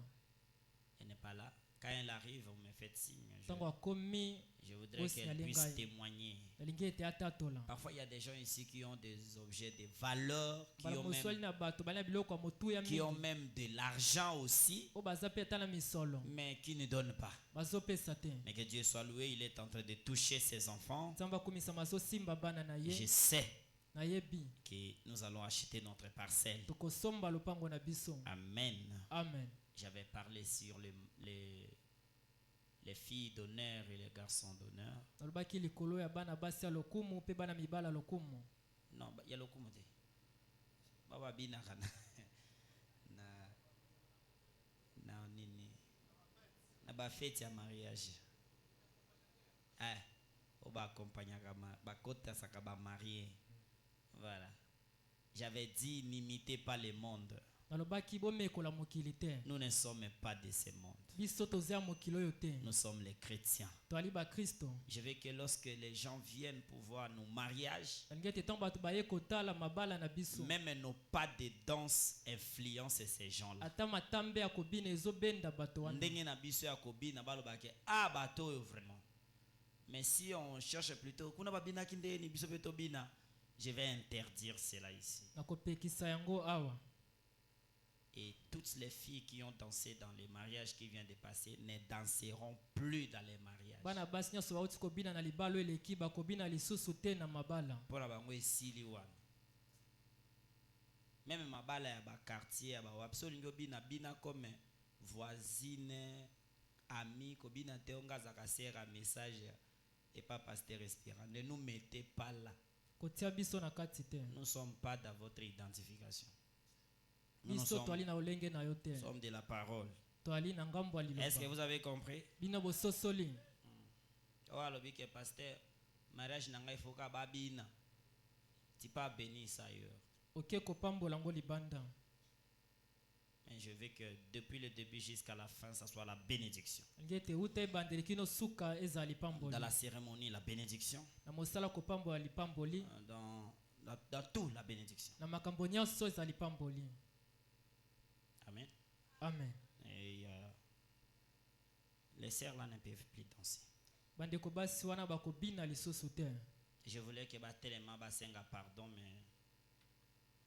S4: Elle n'est pas là. Quand elle arrive, vous me faites signe.
S3: Ntango akomi
S4: Je voudrais
S3: Osi
S4: qu'elle puisse
S3: nalingai.
S4: témoigner.
S3: nalingi ete atatola.
S4: Parfois, il y a des gens ici qui ont des objets de valeur,
S3: Bala moswali na bato bali na biloko ya motuya
S4: qui ont
S3: mingi.
S4: même de l'argent aussi,
S3: Oyo baza pe ata na misolo.
S4: mais qui ne donnent pas.
S3: Bazopesa te.
S4: Mais que Dieu soit loué, il est en train de toucher ses enfants.
S3: Nzambe akomisama azosimba bana na
S4: Je
S3: ye.
S4: sais
S3: Nayebi.
S4: que nous allons acheter notre parcelle.
S3: Tokosomba lopango na biso.
S4: Amen.
S3: Amen.
S4: J'avais parlé sur les filles d'honneur et les garçons d'honneur.
S3: Nalobaki likolo ya bana basi ya lokumu pe bana mibala lokumu.
S4: Non, il y a le coup. Baba bina kana. Na nini. Na ba fête ya mariage. Oba accompagner ba kota saka ba marié. Voilà. J'avais dit n'imitez pas le monde.
S3: Nalobaki bomekola mokili te.
S4: Nous ne sommes pas de ce monde.
S3: Biso tozea mokili oyo te.
S4: Nous sommes les chrétiens.
S3: Toali ba Kristo.
S4: Je veux que lorsque les gens viennent pour voir nos mariages,
S3: Nalingi ete ntango bato baye kotala mabala na biso.
S4: même nos pas de danse influencent ces gens-là.
S3: Ata matambe ya kobina ezobenda bato wana.
S4: Ndenge na biso ya kobina balobake bato oyo vraiment. Mais si on cherche plutôt kuna babina kinde ni biso beto bina, je vais interdire cela ici.
S3: Nakopekisa yango awa.
S4: Et toutes les filles qui ont dansé dans les mariages qui viennent de passer ne danseront plus dans les mariages.
S3: Bana basi nyonso bauti kobina na libalo eleki bakobina lisusu te na mabala.
S4: Pour la bango esili wana. Même ma bala ya ba quartier ba absolument bina bina comme voisine ami ko bina te onga zaka sera message et pas pasteur respirant. Ne nous mettez pas là.
S3: kotia biso na kati te.
S4: Nous ne sommes pas dans votre identification.
S3: Biso toali na olenge na yo te.
S4: Nous sommes de la parole.
S3: Toali na ngambo ya liloba.
S4: Est-ce que vous avez compris?
S3: Bino bososoli.
S4: Oh alobi que pasteur mariage nanga il faut ka babina. Tu pas béni ça ailleurs.
S3: OK kopambola ngo libanda.
S4: Mais je veux que depuis le début jusqu'à la fin, ça soit la bénédiction.
S3: Ngete ute bandeli kino suka ezali pamboli.
S4: Dans la cérémonie, la bénédiction.
S3: Na mosala kopambola lipamboli.
S4: Dans tout, la bénédiction.
S3: Na makambo nyonso ezali pamboli.
S4: Amen.
S3: Amen.
S4: Et les sœurs là ne peuvent plus danser.
S3: Bandeko basi wana bakobina lisusu te.
S4: Je voulais que Batelema basenga pardon, mais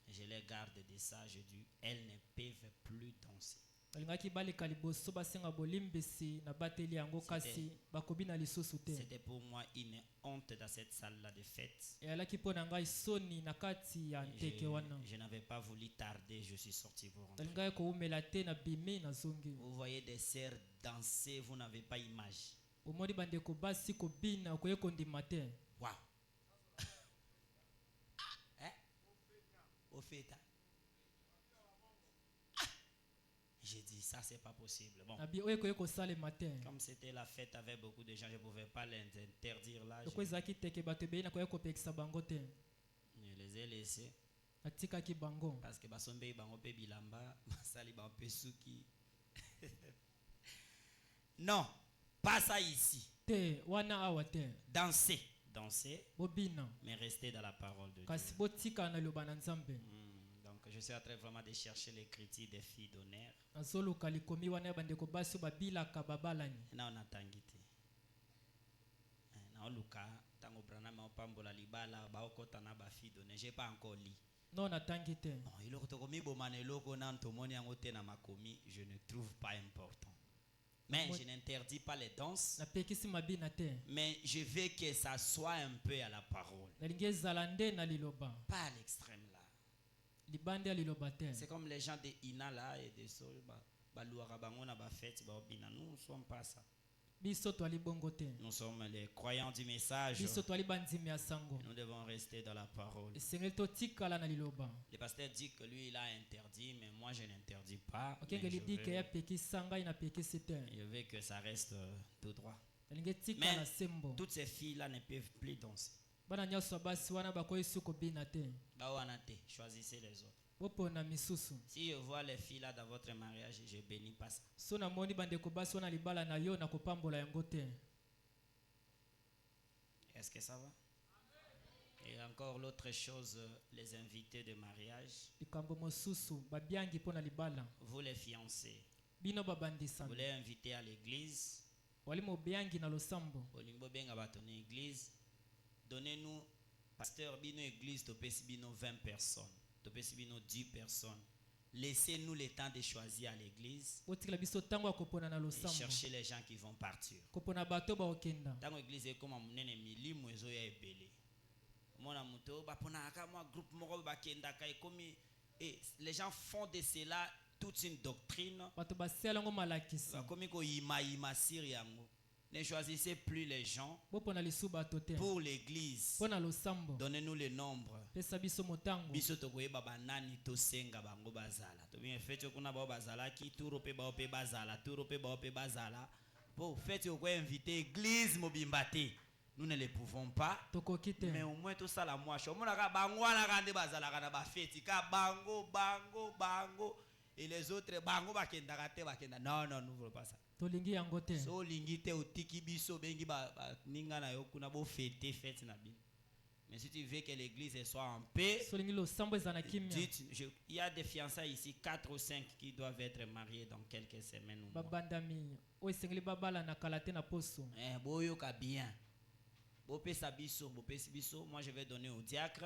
S4: je les garde de ça. Je dis, elles ne peuvent plus danser. C'était pour moi une honte dans cette salle-là de fête. Je n'avais pas voulu tarder, je suis sorti pour rentrer. Vous voyez des sœurs danser, vous n'avez pas image. Waouh! Au fait, j'ai dit ça c'est pas possible. Bon, comme c'était la fête avec beaucoup de gens, je ne pouvais pas les interdire là. Je les ai laissés parce que basombe bango pe bilamba basali ba pesuki. Non, pas ça ici. Danser, mais rester dans la parole de Dieu. Donc je suis en train vraiment de chercher les critiques des filles d'honneur. Na on attend guité. Na oluka tango brana ma pambola libala ba okota na ba filles d'honneur. J'ai pas encore lu.
S3: Non attend guité.
S4: Non, il okota komi bomane loko na ntomoni yango te na makomi, je ne trouve pas important. Mais je n'interdis pas les danses. Mais je veux que ça soit un peu à la parole. Pas à l'extrême là. C'est comme les gens de Ina là et de Sol. Nous ne sommes pas ça. Nous sommes les croyants du message. Nous devons rester dans la parole. Le pasteur dit que lui il a interdit, mais moi je n'interdis pas. Je veux que ça reste tout droit. Mais toutes ces filles là ne peuvent plus danser. Choisissez les autres. Si je vois les filles là dans votre mariage, je bénis pas ça. Est-ce que ça va? Et encore l'autre chose, les invités de mariage. Vous les fiancés. Vous les invitez à l'église. Donnez-nous, pasteur, bino église, topesi bino 20 personnes. Topesi bino 10 personnes. Laissez-nous le temps de choisir à l'église. Et chercher les gens qui vont partir. Dans l'église, c'est comme un mili mwezo ya ebele. Mona muto bapona aka moi groupe moko bakenda kai komi et les gens font de cela toute une doctrine. Komi ko ima siri yango. Ne choisissez plus les gens pour l'église. Donnez-nous le nombre. Biso tokoyeba banani tosenga bango bazala. To bien fait kuna ba bazala ki turo pe ba pe bazala, turo pe ba pe bazala. Pour fait ko inviter église mobimbate. Nous ne les pouvons pas. Mais au moins tout ça la moi. Omona ka bango na kande bazala kana ba feti ka bango. Et les autres bango bakenda kate bakenda. Non, nous ne voulons pas ça. So lingite otiki biso bengi ba ninga na yo kuna bo fête na bi. Mais si tu veux que l'église soit en paix, dites, il y a des fiançailles ici, 4 ou 5 qui doivent être mariés dans quelques semaines ou mois. Boyoka bien. Moi je vais donner au diacre.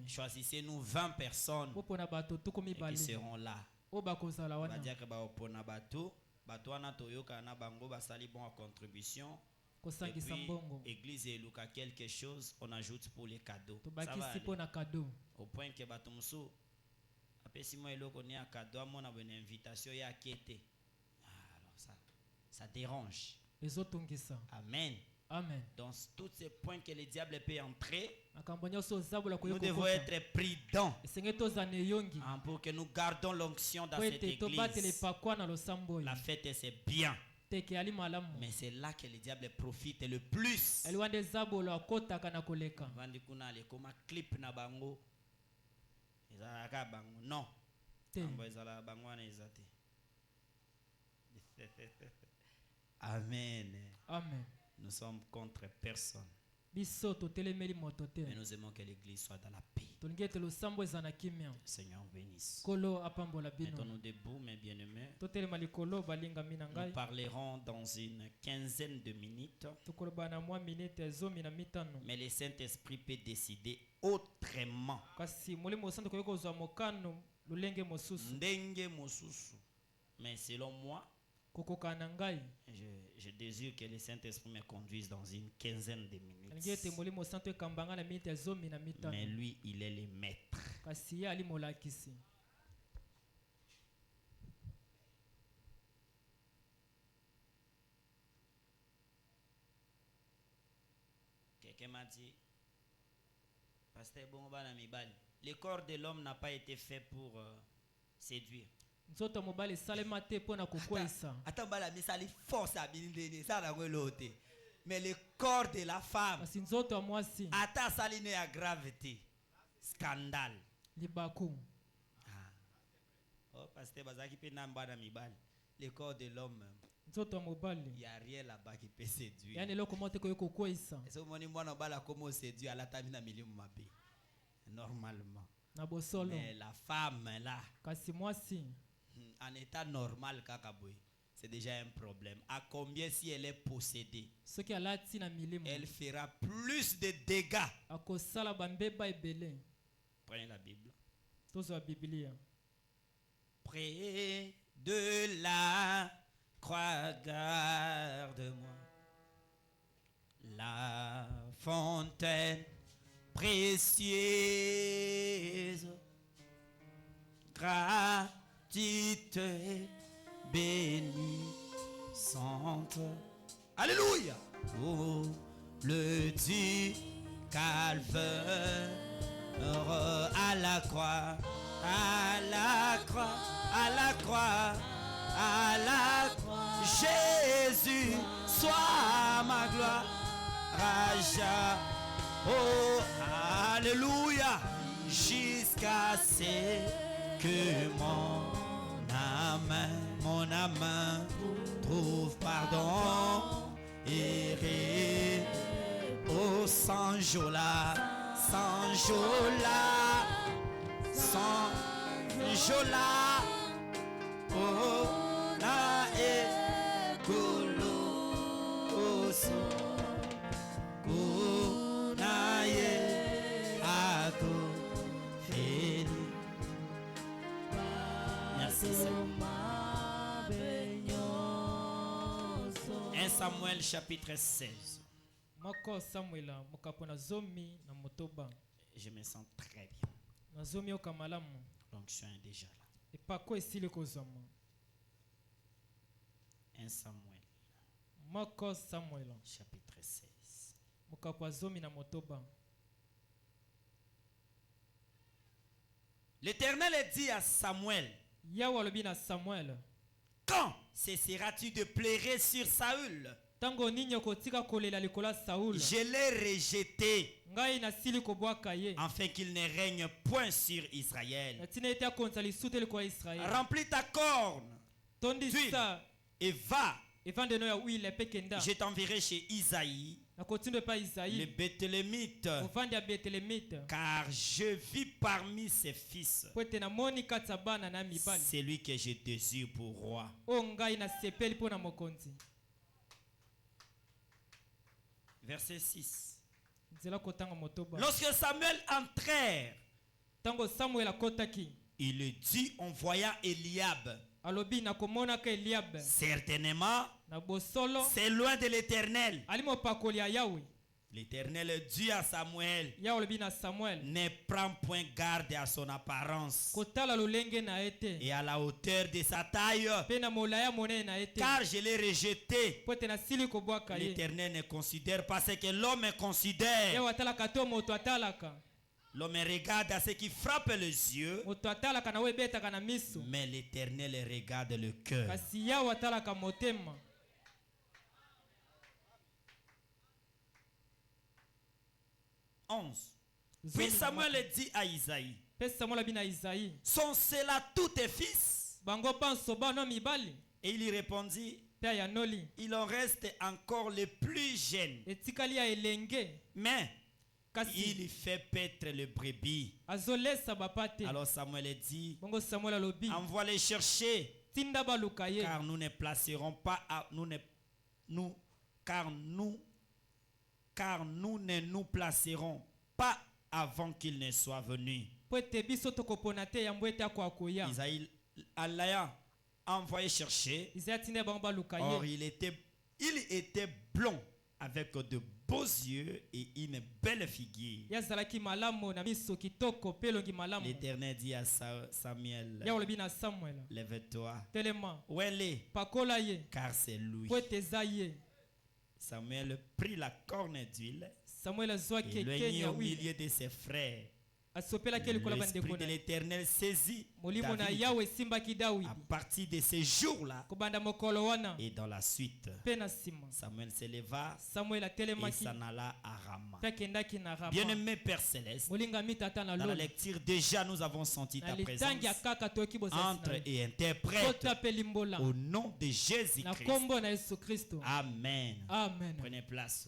S4: Choisissez-nous 20 personnes qui seront là. Le diacre va opona bateau. Batouana toyoka na bango basali bon en contribution. Et puis, église et Luka quelque chose, on ajoute pour les cadeaux. Ça va aller. Au point que Batumso, Pessimo eloko ni akado amona une invitation ya kete. Alors ça dérange. Amen.
S3: Amen.
S4: Dans tous ces points que le diable peut entrer,
S3: nous
S4: devons être prudents pour que nous gardons l'onction dans cette église. La fête c'est bien. Mais c'est là que le diable profite le plus. Non. Amen.
S3: Amen.
S4: Nous sommes contre personne. Mais nous aimons que l'église soit dans la paix. Le Seigneur bénisse. Mettons-nous debout, mes bien-aimés. Nous parlerons dans une quinzaine de minutes. Mais le Saint-Esprit peut décider autrement. Mais selon moi, je désire que le Saint-Esprit me conduise dans une quinzaine de minutes. Mais lui, il est le maître. Quelqu'un m'a dit, Pasteur Bongoba Namibal, le corps de l'homme n'a pas été fait pour séduire. Mais le corps de la femme ata saline à gravité scandale. Oh pasteur bazaki pe namba na mibali. Le corps de l'homme, il n'y a rien là-bas qui peut séduire. Est-ce que mon mwana bala comment séduire à la table na milieu mabé normalement. Mais la femme là, en état normal, c'est déjà un problème. À combien si elle est possédée, elle fera plus de dégâts. Prenez la Bible. Près de la croix, garde-moi. La fontaine précieuse, gratuite, bénissante. Alléluia. Oh, le du calvaire, à la croix, à la croix, à la croix, à la croix. Jésus, sois ma gloire. Raja. Oh, alléluia, jusqu'à ce que mon âme trouve pardon et oh, Sanjola, oh, na ekolo, oh, merci Seigneur. 1 Samuel chapitre 16. Je me sens très bien. L'onction est déjà là. 1 Samuel chapitre 16. L'Éternel dit à Samuel, quand cesseras-tu de pleurer sur Saül? Je l'ai rejeté afin qu'il ne règne point sur Israël. Remplis ta corne d'huile et va. Je t'enverrai chez Isaïe, le Béthélémite, car je vis parmi ses fils. C'est lui que je désire pour roi. Verset 6. Lorsque Samuel entrèrent, il le dit en voyant Eliab. Certainement, c'est loin de l'Éternel. L'Éternel dit à Samuel,
S3: Samuel,
S4: ne prends point garde à son apparence
S3: et
S4: et à la hauteur de sa taille, car je l'ai rejeté. L'Éternel ne considère pas ce que l'homme considère. L'homme regarde à ce qui frappe les yeux, mais l'Éternel regarde le cœur. 11. Puis Samuel dit à Isaïe, sont-ce-là tous tes fils? Et il lui répondit, il en reste encore les plus jeunes, mais il fait paître le brebis. Alors Samuel dit, envoie-les chercher, car nous ne placerons pas car nous ne nous placerons pas avant qu'il ne soit venu. Isaïe alla envoyer chercher. Or il était blond avec de beaux yeux et une belle figure. L'Éternel dit à Samuel, lève-toi. Où elle est? Car c'est lui. Samuel prit la corne d'huile et le mit au milieu de ses frères. L'Esprit de l'Éternel saisit David à partir de ces jours-là et dans la suite. Samuel se leva et s'en alla à Rama. Bien-aimé Père Céleste, dans la lecture déjà nous avons senti ta présence. Entre et interprète au nom de Jésus-Christ. Amen. Prenez place.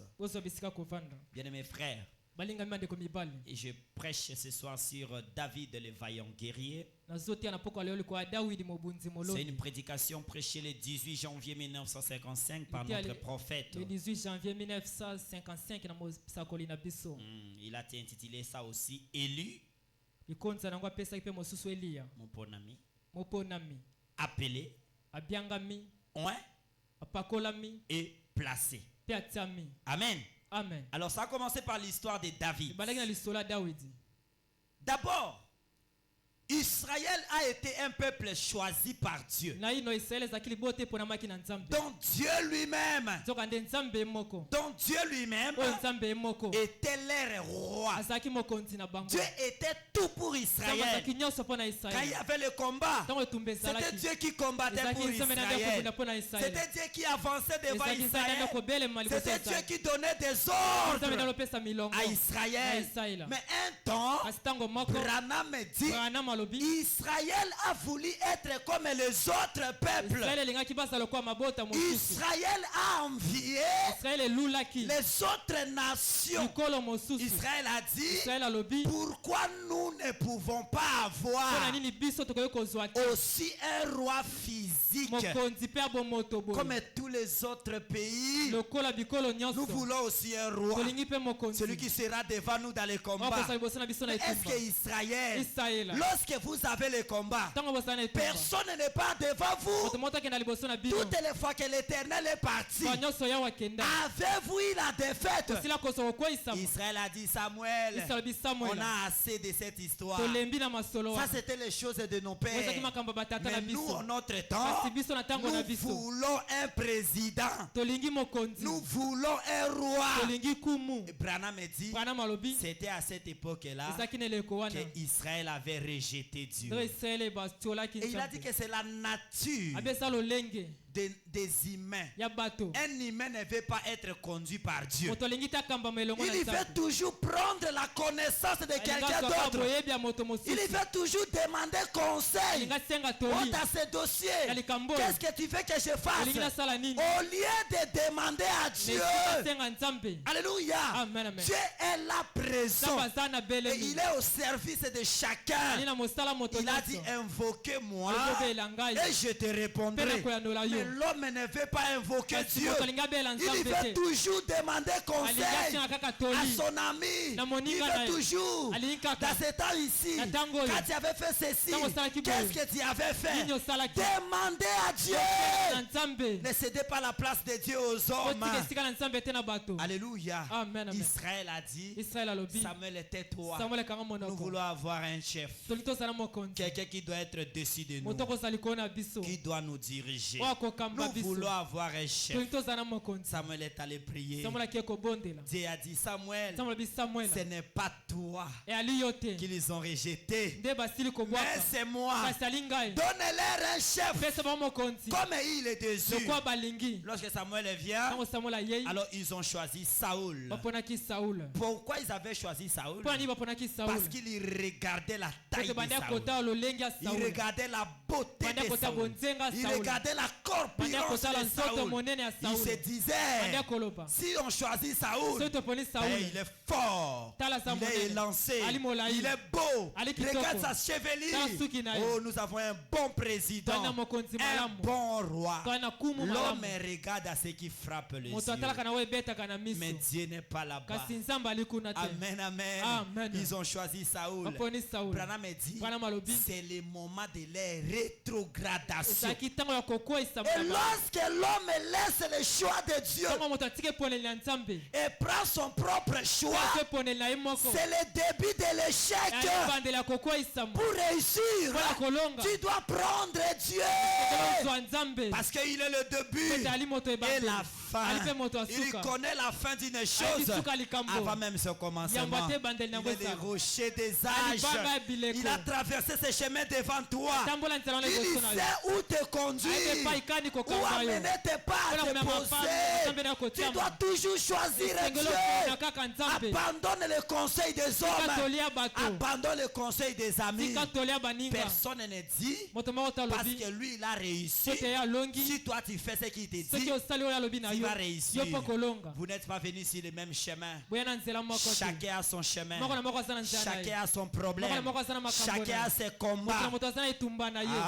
S4: Bien-aimés frères, et je prêche ce soir sur David le vaillant guerrier. C'est une prédication prêchée le 18 janvier 1955 par notre prophète.
S3: Le 18 janvier 1955
S4: Il a intitulé ça aussi Élu, mon bon ami, appelé, et placé. Amen.
S3: Amen.
S4: Alors ça a commencé par l'histoire de David. D'abord, Israël a été un peuple choisi par Dieu. Donc Dieu lui-même était leur roi. Dieu était tout pour Israël. Quand il y avait le combat, c'était Dieu qui combattait pour Israël. C'était Dieu qui avançait devant Israël. C'était Dieu qui donnait des ordres à Israël. Mais un temps, Branham dit, Israël a voulu être comme les autres peuples. Israël a envié les autres nations. Israël a dit, pourquoi nous ne pouvons pas avoir aussi un roi physique comme tous les autres pays? Nous voulons aussi un roi, celui qui sera devant nous dans les combats. Est-ce que Israël, lorsque vous avez le combat, personne n'est pas devant vous? Toutes les fois que l'Éternel est parti, avez-vous eu la défaite? Israël a dit, Samuel, on a assez de cette histoire. Ça, c'était les choses de nos pères. Mais nous, en notre temps, nous voulons un président. Nous voulons un roi. Et Branham dit, c'était à cette époque-là qu'Israël avait rejeté Dieu. Et il a dit que c'est la nature des humains. Un humain ne veut pas être conduit par Dieu. Il veut toujours prendre la connaissance de quelqu'un d'autre. Il veut toujours demander conseil quant à ce dossier. Qu'est-ce que tu veux que je fasse? Au lieu de demander à Dieu. Alléluia. Dieu est là présent. Et il est au service de chacun. Il a dit, invoquez-moi et je te répondrai. Mais l'homme ne veut pas invoquer Dieu. Il veut toujours demander conseil à son ami. Il veut toujours, dans ce temps ici, quand tu avais fait ceci, qu'est-ce que tu avais fait? Demandez à Dieu.
S1: Ne cédez pas la place de Dieu aux hommes. Alléluia.
S3: Amen.
S1: Israël a dit, Samuel était toi. Nous voulons avoir un chef. Quelqu'un qui doit être au-dessus de nous. Qui doit nous diriger. Nous voulons avoir un chef. Samuel est allé prier. Dieu a dit, Samuel, ce n'est pas toi qu'ils ont rejeté, mais c'est moi. Donnez-leur un chef comme il est dessus. Lorsque Samuel vient, alors ils ont choisi Saoul. Pourquoi ils avaient choisi Saoul? Parce qu'ils regardaient la taille de Saoul. Ils regardaient la beauté de Saoul. Ils regardaient la corpulence de Saoul. Ils se disaient, si on choisit Saoul, il est fort, il est élancé, il est beau. Regarde sa chevelure. Oh, nous avons un bon président, un bon roi. L'homme regarde à ce qui frappe les yeux. Mais Dieu n'est pas là-bas. Amen, amen. Ils ont choisi Saoul. Branham dit, c'est le moment de leur rétrogradation. Et lorsque l'homme laisse le choix de Dieu et prend son propre choix, c'est le début de l'échec. Pour réussir, tu dois prendre Dieu. Parce qu'il est le début et la fin. Il connaît la fin d'une chose avant même ce commencement. Il est le rocher des âges. Il a traversé ce chemin devant toi. Il sait où te conduire, où amener tes pas à te poser. Tu dois toujours choisir Dieu. Abandonne le conseil des hommes. Abandonne le conseil des amis. Personne ne dit parce que lui il a réussi. Si toi tu fais ce qu'il te dit, tu vas réussir. Vous n'êtes pas venus sur le même chemin. Chacun a son chemin. Chacun a son problème. Chacun a ses combats.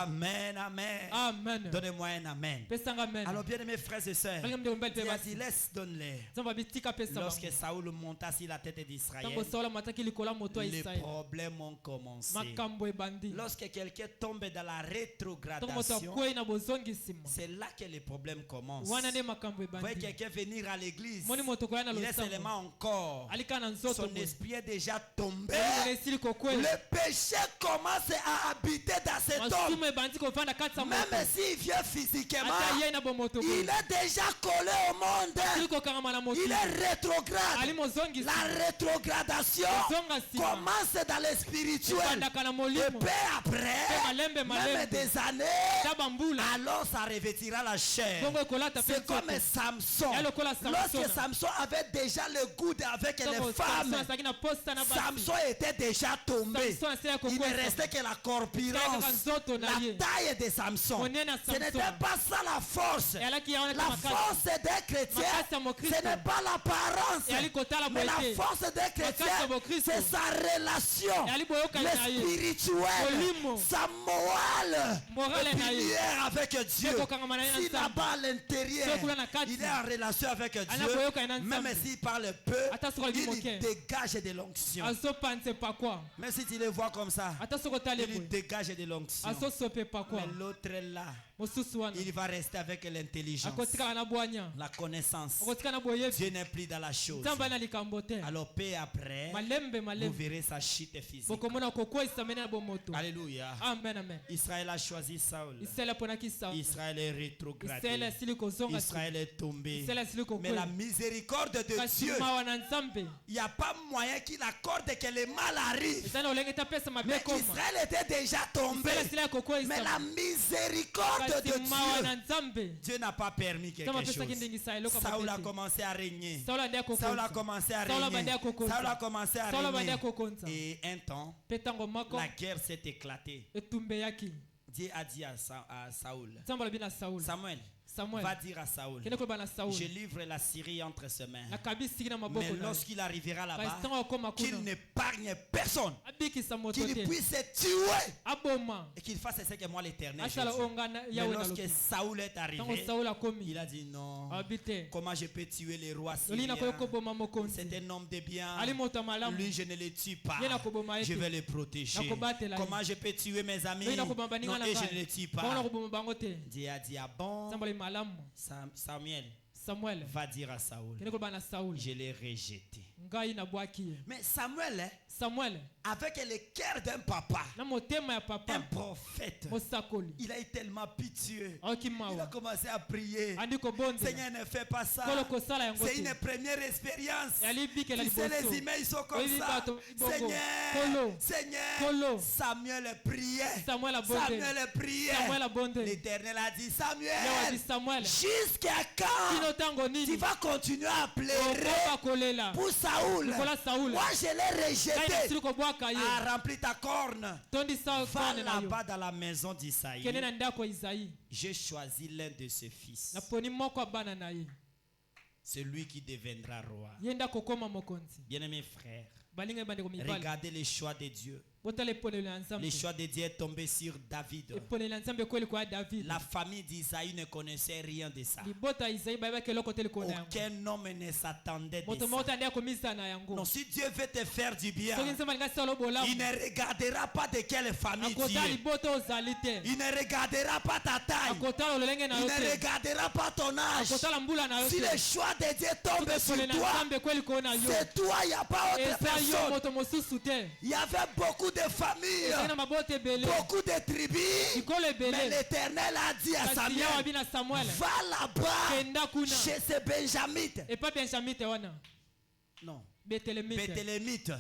S1: Amen, amen. Donnez-moi un amen. Alors bien aimés frères et sœurs, il a dit laisse donner. Lorsque Saoul monta sur la tête d'Israël, les problèmes ont commencé. Lorsque quelqu'un tombe dans la rétrogradation, c'est là que les problèmes commencent. Vous voyez quelqu'un venir à l'église, il est seulement encore, son esprit est déjà tombé. Le péché commence à habiter dans cet homme. Même s'il vient physiquement, il est déjà collé au monde. Il est rétrograde. La rétrogradation commence dans le spirituel. Et peu après, même des années, alors ça revêtira la chair. C'est comme Samson. Lorsque Samson avait déjà le goût avec les femmes, Samson était déjà tombé. Il ne restait que la corpulence, la taille de Samson. Ce n'était pas ça la force. La force des chrétiens, ce n'est pas l'apparence, mais la force des chrétiens, c'est sa relation, le spirituel, sa morale prière avec Dieu. S'il n'a pas à l'intérieur, il est en relation avec Dieu, même s'il parle peu, il dégage de l'onction. Même si tu le vois comme ça, il dégage de l'onction. Mais l'autre là, il va rester avec l'intelligence, la connaissance. Dieu n'est plus dans la chose. Alors peu après, vous verrez sa chute physique. Alléluia. Israël a choisi Saul. Israël est rétrogradé. Israël est tombé. Mais la miséricorde de Dieu, il n'y a pas moyen qu'il accorde que le mal arrive. Mais Israël était déjà tombé. Mais la miséricorde de Dieu, Dieu n'a pas permis quelque chose. Saul a commencé à régner. Saul a commencé à régner. Saul a commencé à régner. Et un temps, la guerre s'est éclatée. Dieu a dit à Saoul, Samuel, va dire à Saoul, je livre la Syrie entre ses mains. Mais lorsqu'il arrivera là-bas, qu'il n'épargne personne, qu'il puisse tuer et qu'il fasse ce que moi l'Éternel j'ai dit. Mais lorsque Saoul est arrivé, il a dit non, comment je peux tuer les rois syriens? C'est un homme de bien, lui je ne le tue pas, je vais le protéger. Comment je peux tuer mes amis? Non,
S4: et je ne les tue pas. Dieu a dit, ah bon, Samuel va dire à Saoul, je l'ai rejeté.
S1: Mais Samuel, avec le cœur d'un papa, un prophète, il a été tellement pitié. Il a commencé à prier. Seigneur, ne fais pas ça. C'est une première expérience. Tu sais, les humains, ils sont comme ça. Seigneur, Samuel priait. L'Éternel a dit, Samuel, jusqu'à quand tu vas continuer à pleurer pour Saoul? Moi, je l'ai rejeté. A rempli ta corne. Va là-bas dans la maison d'Isaïe. J'ai choisi l'un de ses fils, celui qui deviendra roi. Bien-aimés frères, regardez les choix de Dieu. Le choix de Dieu est tombé sur David. La famille d'Isaïe ne connaissait rien de ça. Aucun homme ne s'attendait de ça. Non, si Dieu veut te faire du bien, il ne regardera pas de quelle famille tu es. Il ne regardera pas ta taille. Il ne regardera pas ton âge. Si le choix de Dieu tombe sur toi, c'est toi, il n'y a pas autre personne. Il y avait beaucoup de familles, beaucoup de tribus, mais l'Éternel a dit à Samuel, va là-bas chez ces Benjamites. Non, Béthélémite.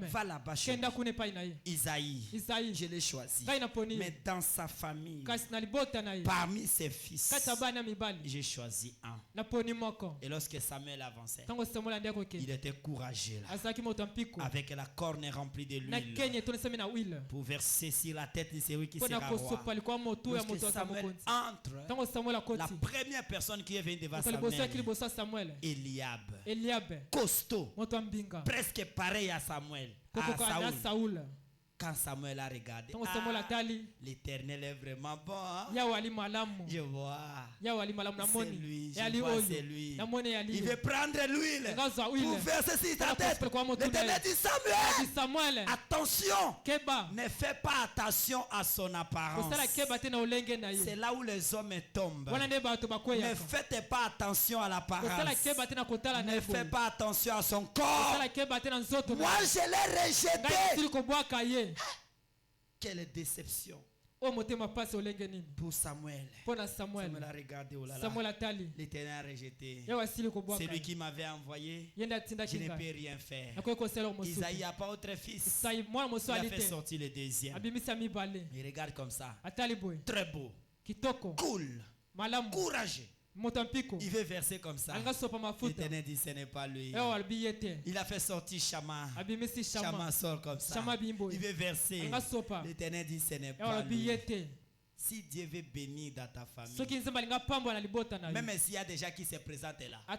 S1: Va là-bas chez Isaïe. Je l'ai choisi. Mais dans sa famille, parmi ses fils, j'ai choisi un. Et lorsque Samuel avançait, il était courageux là, avec la corne remplie de l'huile pour verser sur la tête de celui qui sera roi. Lorsque Samuel entre, la première personne qui est venue devant Samuel, Eliab, costaud, presque pareil à Samuel. Saoul. Quand Samuel a regardé, l'Éternel est vraiment bon. Hein? Je vois. C'est lui. Je vois, c'est lui. Il veut prendre l'huile pour verser sur ta tête. L'Éternel dit, Samuel, attention. Ne fais pas attention à son apparence. C'est là où les hommes tombent. Ne faites pas attention à l'apparence. Ne fais pas attention à son corps. Moi, je l'ai rejeté. Quelle déception pour Samuel. Samuel a regardé, oh là là, l'Éternel a rejeté. C'est lui qui m'avait envoyé. Je ne peux rien faire. Isaïe n'a pas autre fils. Il a fait sortir le deuxième. Il regarde comme ça. Très beau, cool, courageux. Il veut verser comme ça. L'Éternel dit, ce n'est pas lui. Il a fait sortir Shama. Shama sort comme ça. Il veut verser. L'Éternel dit, ce n'est pas lui. Si Dieu veut bénir dans ta famille, même s'il y a des gens qui se présentent là, oh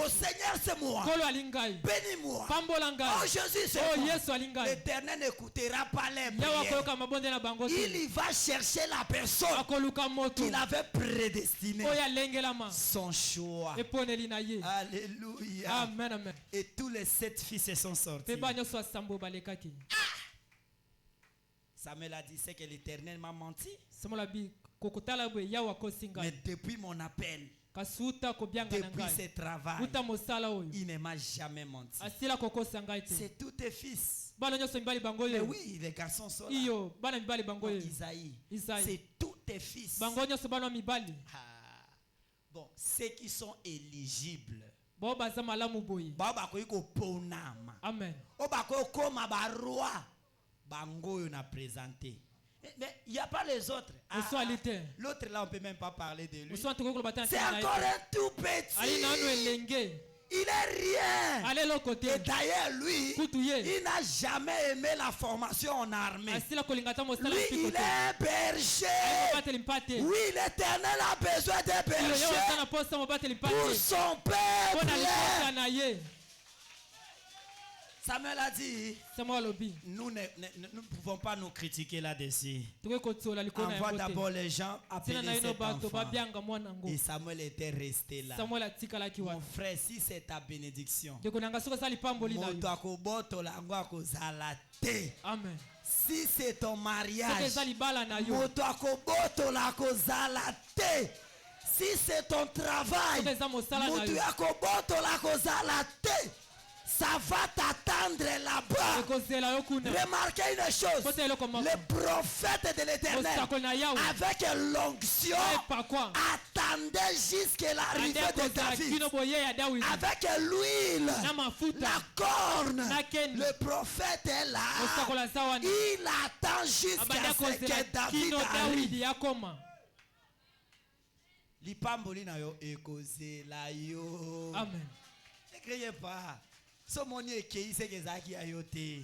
S1: Seigneur, c'est moi. Bénis-moi. Oh Jésus, c'est moi. L'Éternel n'écoutera pas les prières. Il y va chercher la personne qu'il avait prédestinée. Son choix. Alléluia.
S3: Amen.
S1: Et tous les 7 fils se sont sortis. Samuel a dit, c'est que l'Éternel m'a menti. Mais depuis mon appel, depuis ce travail, il ne m'a jamais menti. C'est tous tes fils. Mais oui, les garçons sont là. Isaïe, c'est tous tes fils. Bon, ceux qui sont éligibles. Amen. Bango on a présenté. Mais il n'y a pas les autres. L'autre là on ne peut même pas parler de lui. C'est encore un tout petit. Il est rien. Et d'ailleurs lui, il n'a jamais aimé la formation en armée. Lui il est berger. Oui, l'Éternel a besoin de berger pour son peuple. Samuel a dit, nous ne pouvons pas nous critiquer là-dessus. Envoie d'abord les gens appeler cet enfant. Et Samuel était resté là. Mon frère, si c'est ta bénédiction, Si c'est ton
S3: soki
S1: mariage,
S3: eza libala na yo
S1: moto akobotola kozala te. Si c'est ton travail,
S3: soki eza mosala na
S1: moto
S3: yo
S1: akobotola kozala te. Ça va t'attendre là-bas.
S3: ekozela yo kuna
S1: Remarquez une chose.
S3: kota eloko moko
S1: Le prophète de l'Éternel,
S3: mosakoli na yawe
S1: avec l'onction,
S3: epakwa
S1: attendait jusqu'à l'arrivée
S3: ande
S1: de
S3: kozala
S1: David.
S3: kino boye ya dawidi
S1: Avec l'huile,
S3: na mafuta
S1: la corne,
S3: na keni
S1: le prophète est là.
S3: mosakoli aza wana
S1: Il attend jusqu'à
S3: abanda
S1: ce que
S3: kozela
S1: David
S3: kino
S1: arrive.
S3: dawidi akoma
S1: Lipamboli na yo ekozela yo.
S3: amen
S1: Ne criez pas. Ce moni ekei c'est que zaki ayote.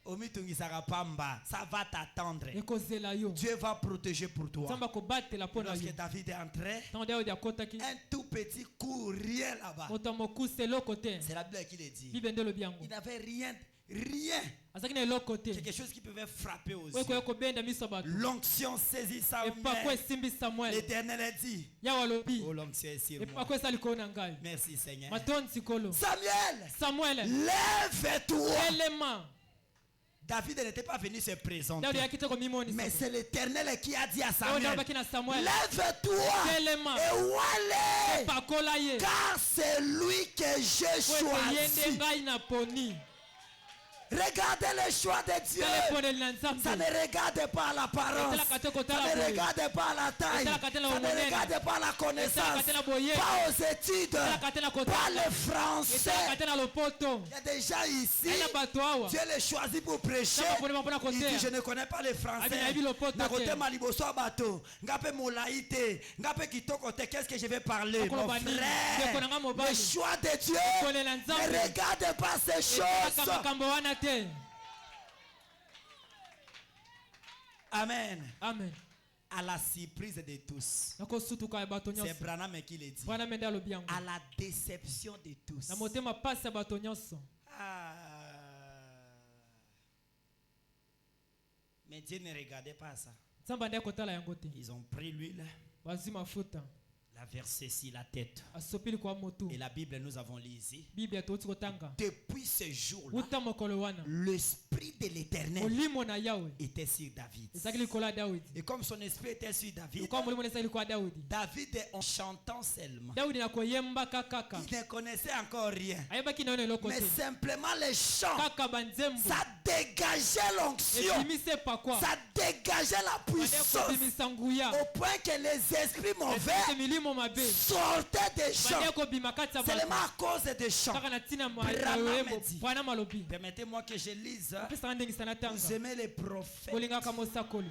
S1: Omitungisaka pamba, ça va t'attendre.
S3: ekozela yo
S1: Dieu va protéger pour toi.
S3: nzambe akobatela mpo na
S1: Lorsque
S3: yo
S1: David est entré,
S3: ntango dawidi akotaki
S1: un tout petit coup, rien là-bas.
S3: moto ya mokuse eloko te
S1: C'est la Bible qui le dit.
S3: bible nde elobi yango
S1: Il n'avait rien.
S3: azalaki na eloko te
S1: C'est quelque chose qui pouvait frapper aux
S3: oyo
S1: yeux.
S3: ekoya kobenda miso ya bato
S1: L'onction saisit Samuel.
S3: epako esimbi samuele
S1: L'Éternel a dit,
S3: yawe alobi
S1: oh l'onction est sur moi.
S3: epako eza likolo na ngai
S1: Merci Seigneur.
S3: matondi sikolo
S1: Samuel,
S3: samuele
S1: lève-toi.
S3: elema
S1: David n'était pas venu se présenter.
S3: dawidi ayaki te
S1: Mais
S3: komimonisa
S1: c'est l'Éternel qui a dit à
S3: oyo
S1: Samuel,
S3: alobaki na samuele
S1: lève-toi
S3: elema
S1: et wale,
S3: epakola ye
S1: car c'est lui que j'ai
S3: po ete ye nde
S1: choisi.
S3: ngai na poni
S1: Regardez le choix de Dieu.
S3: tala eponeli na nzambe
S1: Ça ne regarde pas l'apparence.
S3: etalaka te
S1: Ça
S3: kotala
S1: ne
S3: boye
S1: regarde pas la taille.
S3: etalaka te na
S1: Ça ne
S3: omonene
S1: regarde pas la connaissance.
S3: etalaka te na boye
S1: Pas aux études.
S3: etalaka te na
S1: Pas
S3: kotala
S1: le français.
S3: etalaka te na lopoto
S1: Il y a des gens ici.
S3: ai na bato awa
S1: Dieu les choisit pour prêcher.
S3: ntango aponema mpona
S1: Il dit, je
S3: koteya
S1: ne connais pas le
S3: abi
S1: français.
S3: nayebi lopoto te
S1: Nakotema liboso ya bato. Ngape molai te. Ngape kitoko te. Qu'est-ce que je vais parler, mon
S3: Akoloba nini?
S1: frère?
S3: Ndeko na nga mobali.
S1: Le choix de Dieu.
S3: kolela
S1: Ne
S3: nzambe
S1: regarde pas ces
S3: etalaka
S1: choses.
S3: makambo wana te
S1: Amen.
S3: amen
S1: À la surprise de tous.
S3: nakosutuka ya bato
S1: C'est
S3: nyonso
S1: Branham qui le dit.
S3: wana mende alobi yango
S1: À la déception de tous.
S3: na motema pasi ya bato nyonso
S1: Ah. Mais Dieu ne regardait pas ça.
S3: nzambe ande akotala yango te
S1: Ils ont pris l'huile,
S3: bazwi mafuta
S1: la versé sur la tête.
S3: asopili kwa motu
S1: Et la Bible, nous avons lu ici.
S3: biblia touti kotanga
S1: Depuis ce jour-là,
S3: uta mokolo wana
S1: l'esprit de l'Éternel
S3: molimo na yawe
S1: était sur David.
S3: ezalaki likolo ya dawidi
S1: Et comme son esprit était sur David,
S3: lokola molimo na ezalaki likolo ya dawidi
S1: David, en chantant seulement,
S3: dawidi na koyembaka kaka
S1: il ne connaissait encore rien.
S3: ayebaki na yo na eloko
S1: Mais
S3: te
S1: simplement les chants,
S3: kaka banzembo
S1: ça dégageait l'onction.
S3: ebimisa epakwa
S1: Ça dégageait la
S3: bande
S1: puissance.
S3: kobimisa nguya
S1: Au point que les esprits
S3: ebimisa
S1: mauvais
S3: milimo mabe
S1: sortaient des chants.
S3: bande kobima kati ya
S1: Seulement
S3: bato
S1: à cause des chants.
S3: kaka na ntina
S1: Branham
S3: yembo
S1: dit.
S3: bwana malobi
S1: Permettez-moi que je lise.
S3: apesaka ndengisa na
S1: Vous
S3: tanga
S1: aimez les prophètes.
S3: kolingaka mosakoli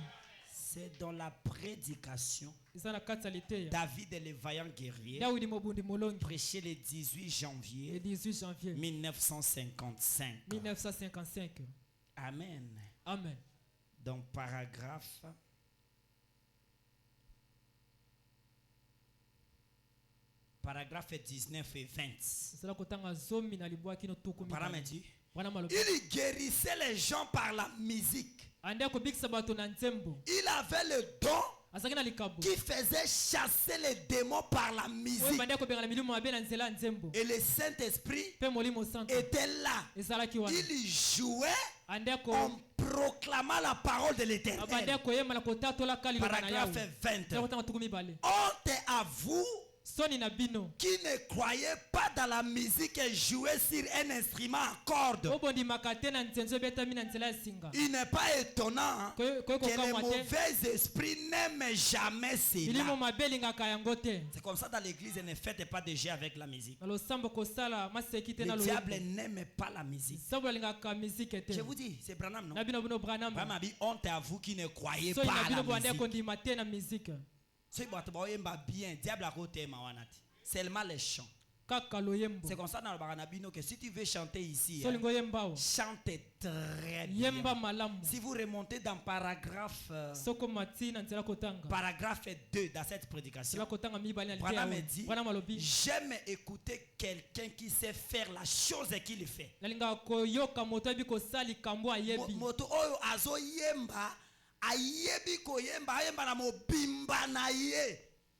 S1: C'est dans la prédication.
S3: eza na kati ya liteya
S1: David le vaillant guerrier
S3: dawidi mobundi molongi
S1: prêché le 18
S3: le
S1: janvier
S3: 18 janvier
S1: 1955.
S3: 1955
S1: Amen.
S3: amen
S1: Dans paragraphe paragraphe 19 et 20.
S3: ezala kotanga zomi na libwa kino tuku
S1: Branham
S3: mitano
S1: dit,
S3: bwana malobi
S1: il guérissait les gens par la musique.
S3: ande akobikisa bato na nzembo
S1: Il avait le don
S3: azalaki na likabo
S1: qui faisait chasser les démons par la
S3: oyo
S1: musique.
S3: bande akobengana milimo mabe na nzela ya nzembo
S1: Et le Saint-Esprit
S3: mpe molimo santo
S1: était là.
S3: ezalaki wana
S1: Il jouait
S3: ande
S1: en proclamant la parole de
S3: abande
S1: l'Éternel.
S3: akoyemba na kotatola liloba na yawe
S1: Paragraphe 20.
S3: kotanga tuku mibale
S1: Honte à vous
S3: soni na bino
S1: qui ne croyez pas dans la musique jouée sur un instrument à cordes.
S3: obondimaka te na nzenzo ebetami na nzela ya singa
S1: Il n'est pas étonnant hein,
S3: koyi
S1: que les
S3: kokamwa te
S1: mauvais esprits n'aiment jamais
S3: milimo
S1: cela.
S3: mabe elingaka yango te
S1: C'est comme ça dans l'église, ne faites pas de jeu avec la musique.
S3: na losambo kosala maseki te na
S1: Le diable
S3: loyembo
S1: n'aime pas la musique.
S3: sambo alingaka miziki te
S1: Je vous dis, c'est Branham, non?
S3: na bino bino branam
S1: Branham dit, honte à vous qui ne croyez
S3: soni
S1: pas
S3: na
S1: à
S3: bino
S1: la
S3: bande
S1: musique.
S3: kondima te na miziki
S1: Soki bato baoyemba bien, diable akotema wana te. Seulement les chants.
S3: kaka loyembo
S1: C'est comme ça dans le Baranabino que si tu veux chanter ici,
S3: so olingo oyemba awa
S1: chante très bien.
S3: yemba malamu
S1: Si vous remontez dans paragraphe,
S3: sokoma ti na nzela kotanga
S1: paragraphe 2 dans cette prédication,
S3: nzela kotanga mibale na
S1: Branham
S3: liteya
S1: dit,
S3: bwana malobi
S1: j'aime écouter quelqu'un qui sait faire la chose qu'il fait.
S3: nalingaka koyoka moto ayebi kosala likambo ayebi
S1: Moto oyo azoyemba, ayebi koyemba, ayemba na mobimba na ye.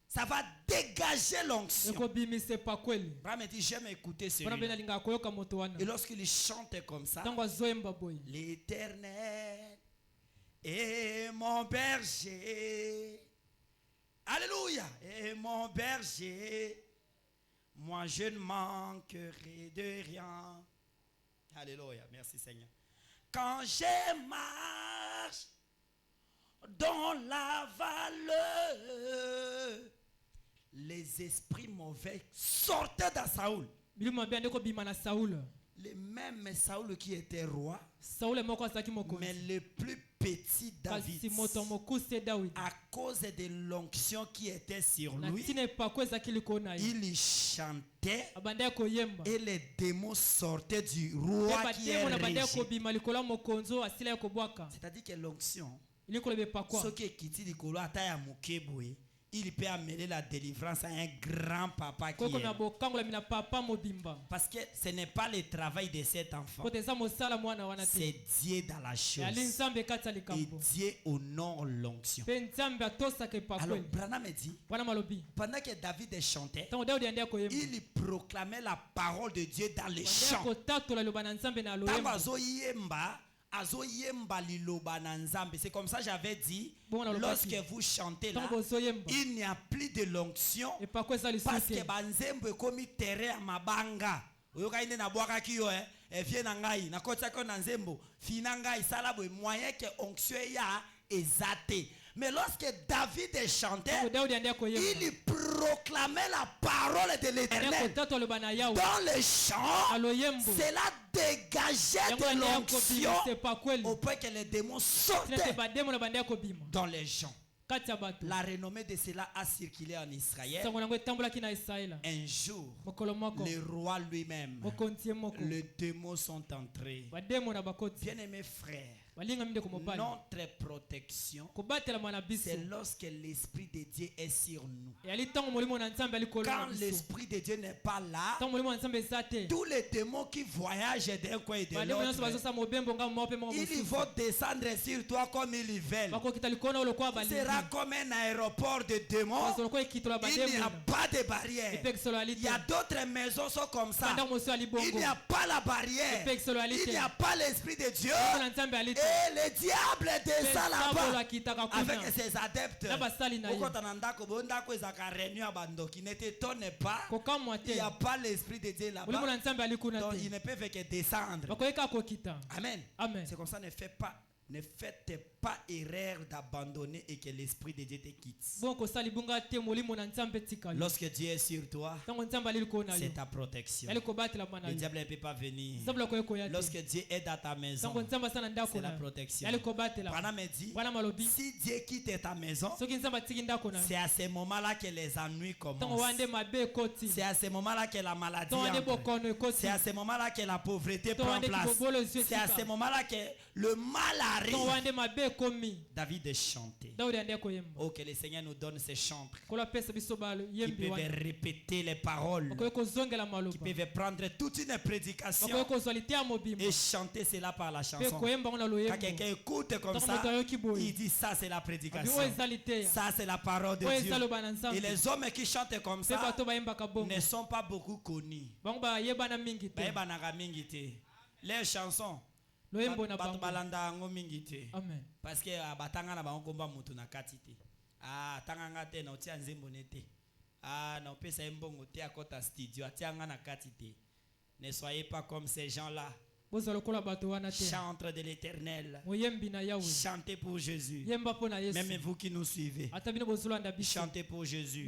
S1: Ça va dégager l'onction.
S3: ekobimisa epakweli
S1: Branham dit, j'aime écouter
S3: wana mpe
S1: celui-là.
S3: nalingaka koyoka moto wana
S1: Et lorsqu'il chante comme ça,
S3: ntango azoyemba boye
S1: l'Éternel Et mon berger. Alléluia. Et mon berger. Moi je ne manquerai de rien. Alléluia. Merci Seigneur. Quand je marche dans la vallée, les esprits mauvais sortaient de Saoul. Les mêmes Saoul qui était roi, mais le plus petit David, à cause de l'onction qui était sur lui, il chantait et les démons sortaient du roi qui est régé. C'est-à-dire que l'onction, ce qui est quitté du colo à taille à Mukeboué, il peut amener la délivrance à un grand papa qui est. Parce que ce n'est pas le travail de cet enfant. C'est Dieu dans la chose. Et Dieu honore l'onction. Alors Branham me dit, pendant que David chantait, il proclamait la parole de Dieu dans les chants. C'est comme ça j'avais dit, lorsque vous chantez là, il n'y a plus de l'onction parce que banzembo comme terrain à mabanga oyoka ine na bwaka kiyo e vie na ngai na kotsa ko na nzembo fina ngai sala bo moyen que onction ya exaté. Mais lorsque David chantait, il proclamait la parole de l'Éternel. Dans les chants, cela dégageait de l'onction au point que les démons sortaient dans les chants. La renommée de cela a circulé en Israël. Un jour, le roi lui-même, les démons sont entrés. Bien-aimés frères, notre protection, c'est lorsque l'Esprit de Dieu est sur nous. Quand l'Esprit de Dieu n'est pas là, tous les démons qui voyagent d'un coin et de l'autre, ils vont descendre sur toi comme ils veulent. Ce sera comme un aéroport de démons. Il n'y a pas de barrière. Il y a d'autres maisons sont comme ça. Il n'y a pas la barrière. Il n'y a pas l'Esprit de Dieu. Et le diable descend là-bas avec ses adeptes. Ne t'étonne pas, il n'y a pas l'Esprit de Dieu là-bas. Donc ils ne peuvent que descendre. Amen. C'est comme ça, ne faites pas erreur d'abandonner et que l'Esprit de Dieu te quitte. Lorsque Dieu est sur toi, c'est ta protection. Le diable ne peut pas venir. Lorsque Dieu est dans ta maison, c'est la protection. Branham me dit, si Dieu quitte ta maison, c'est à ce moment-là que les ennuis commencent. C'est à ce moment-là que la maladie entre. C'est à ce moment-là que la pauvreté prend place. C'est à ce moment-là que le mal arrive. David chantait. Oh, que le Seigneur nous donne ces chantres qui peuvent répéter les paroles, qui peuvent prendre toute une prédication et chanter cela par la chanson. Quand quelqu'un écoute comme ça, il dit ça c'est la prédication, ça c'est la parole de Dieu. Et les hommes qui chantent comme ça ne sont pas beaucoup connus. Les chansons parce que batanga na bango komba mutu na katite tanganga te na otia nzembo nete na opesa mbongo te akota studio atianga na katite. Ne soyez pas comme ces gens-là. Chante de l'Éternel. Chantez pour Jésus. Même vous qui nous suivez, chantez pour Jésus.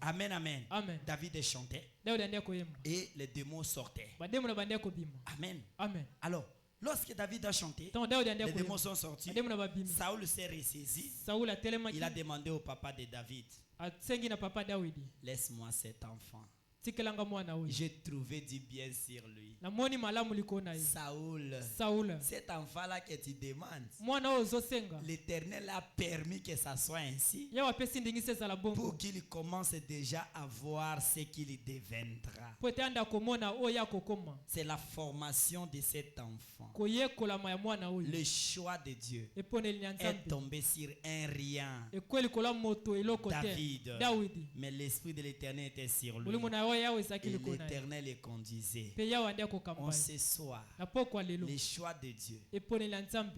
S1: Amen, amen. David chantait et les démons sortaient. Amen. Alors, lorsque David a chanté, les démons sont sortis. Saoul s'est ressaisi. Il a demandé au papa de David, laisse-moi cet enfant. J'ai trouvé du bien sur lui. Saoul, cet enfant-là que tu demandes, l'Éternel a permis que ça soit ainsi pour qu'il commence déjà à voir ce qu'il deviendra. C'est la formation de cet enfant. Le choix de Dieu est tombé sur un rien, David, mais l'Esprit de l'Éternel était sur lui.
S4: Et l'Éternel les conduisait. On ce soir, le choix de Dieu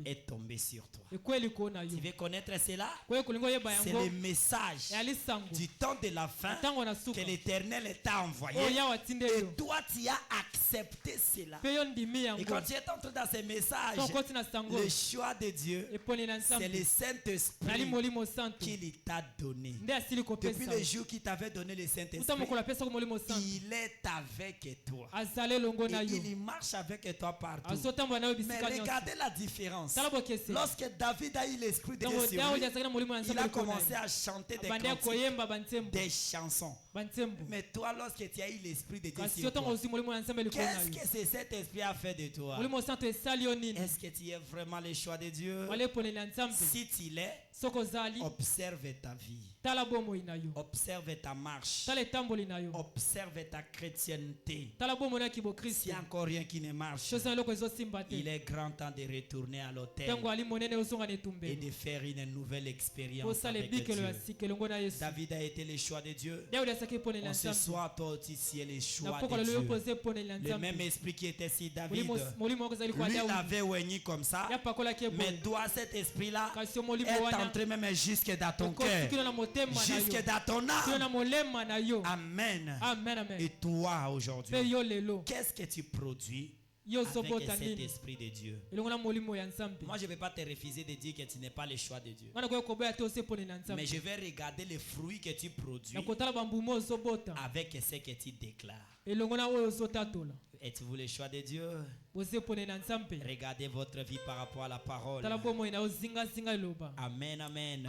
S4: est tombé sur toi. Tu veux connaître cela? C'est le message du temps de la fin que l'Éternel t'a envoyé. Et toi, tu as accepté cela. Et quand tu es entré dans ce message, le choix de Dieu, c'est le Saint-Esprit qu'il t'a donné. Depuis le jour qu'il t'avait donné le Saint-Esprit, il est avec toi. Et il marche avec toi partout. Mais regardez la différence. Lorsque David a eu l'Esprit de Dieu sur lui, il a commencé à chanter des cantiques, des chansons. Mais toi, lorsque tu as eu l'Esprit de Dieu sur toi, qu'est-ce que cet Esprit a fait de toi? Est-ce que tu es vraiment le choix de Dieu? Si tu l'es, observe ta vie. Observe ta marche. Observe ta chrétienté. S'il n'y a encore rien qui ne marche, il est grand temps de retourner à l'autel et de faire une nouvelle expérience avec Dieu. David a été le choix de Dieu. On ce soir, toi aussi, tu es le choix de Dieu. Le même esprit qui était sur David, lui l'avait oigné comme ça. Mais toi, cet esprit-là est entré même jusque dans ton cœur, jusque dans ton âme. Amen. Et toi aujourd'hui, qu'est-ce que tu produis avec cet esprit de Dieu? Moi, je ne vais pas te refuser de dire que tu n'es pas le choix de Dieu. Mais je vais regarder les fruits que tu produis avec ce que tu déclares. Êtes-vous le choix de Dieu? Regardez votre vie par rapport à la parole. Amen, amen.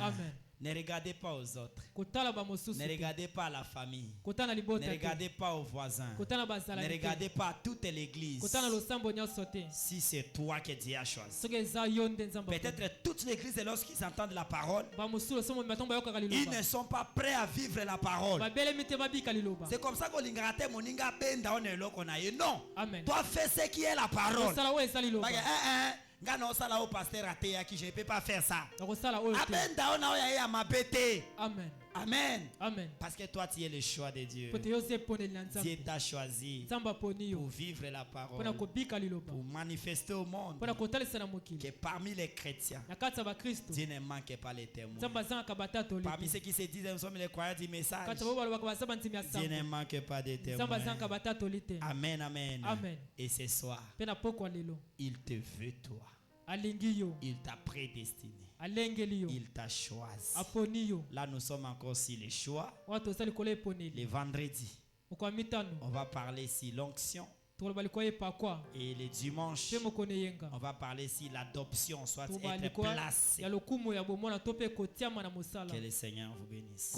S4: Ne regardez pas aux autres. Ne regardez pas à la famille. Ne regardez pas aux voisins. Ne regardez pas à toute l'église. Si c'est toi que Dieu a choisi. Peut-être toute l'église, lorsqu'ils entendent la parole, ils ne sont pas prêts à vivre la parole. C'est comme ça qu'on l'ingrate moninga benda on est là qu'on a. Non. Toi fais ce qui est la parole. Pasteur je ne peux pas faire ça. Amen. Amen. Amen. Parce que toi tu es le choix de Dieu. Dieu t'a choisi pour vivre la parole, pour manifester au monde que parmi les chrétiens, Dieu ne manque pas les témoins. Parmi ceux qui se disent nous sommes les croyants du message, Dieu ne manque pas de témoins. Amen, amen. Et ce soir, il te veut toi. Il t'a prédestiné. Il t'a choisi. Là nous sommes encore sur les choix. Les vendredis, on va parler sur l'onction. Et les dimanches, on va parler si l'adoption soit être placée. Que le Seigneur vous bénisse.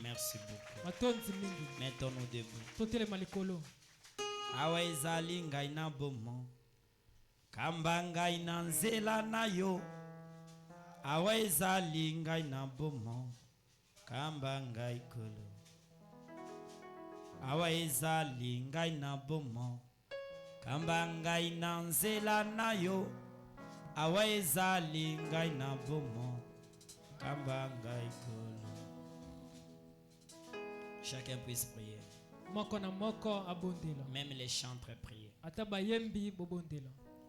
S4: Merci beaucoup. Mettons-nous debout. Awezali ngai na bomo kamba ngai na nzela na yo. Awezali ngai na bomo kamba ngai kolo. Awezali ngai na bomo kamba ngai na nzela na yo. Awezali ngai na bomo kamba ngai kolo. Chacun puisse prier. Même les chantres prier.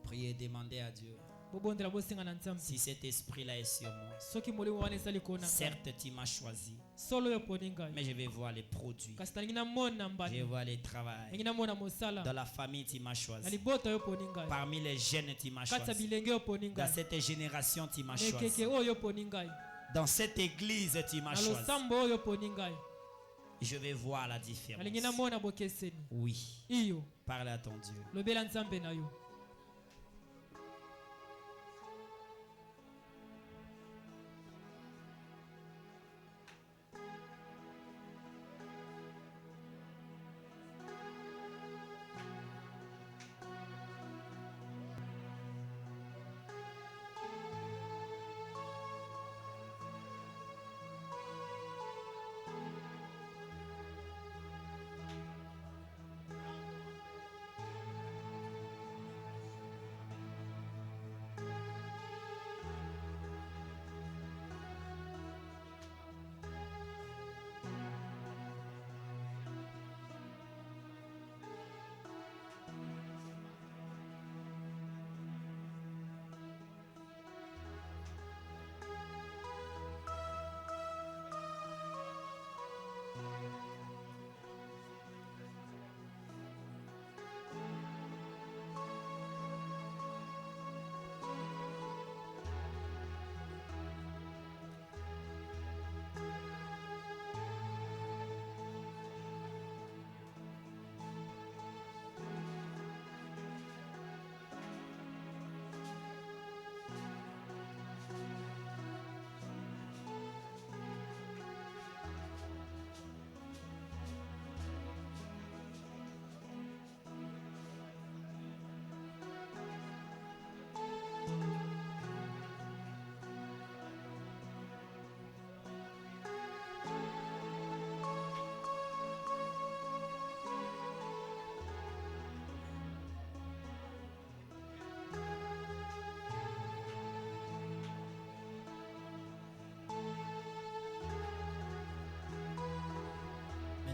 S4: Priez, demandez à Dieu. Si cet esprit-là est sur moi, certes tu m'as choisi, mais je vais voir les produits, je vais voir les travails. Dans la famille tu m'as choisi, parmi les jeunes tu m'as choisi, dans cette génération tu m'as choisi, dans cette église tu m'as choisi. Je vais voir la différence. Oui. Parle à ton Dieu.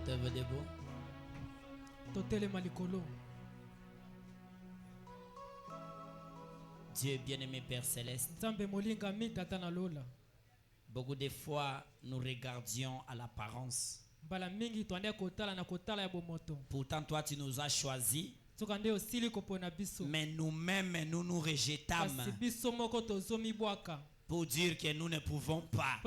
S4: Lève debout. Dieu bien-aimé Père Céleste. Beaucoup de fois, nous regardions à l'apparence. Pourtant, toi, tu nous as choisis. Mais nous-mêmes, nous nous rejetons pour dire que nous ne pouvons pas.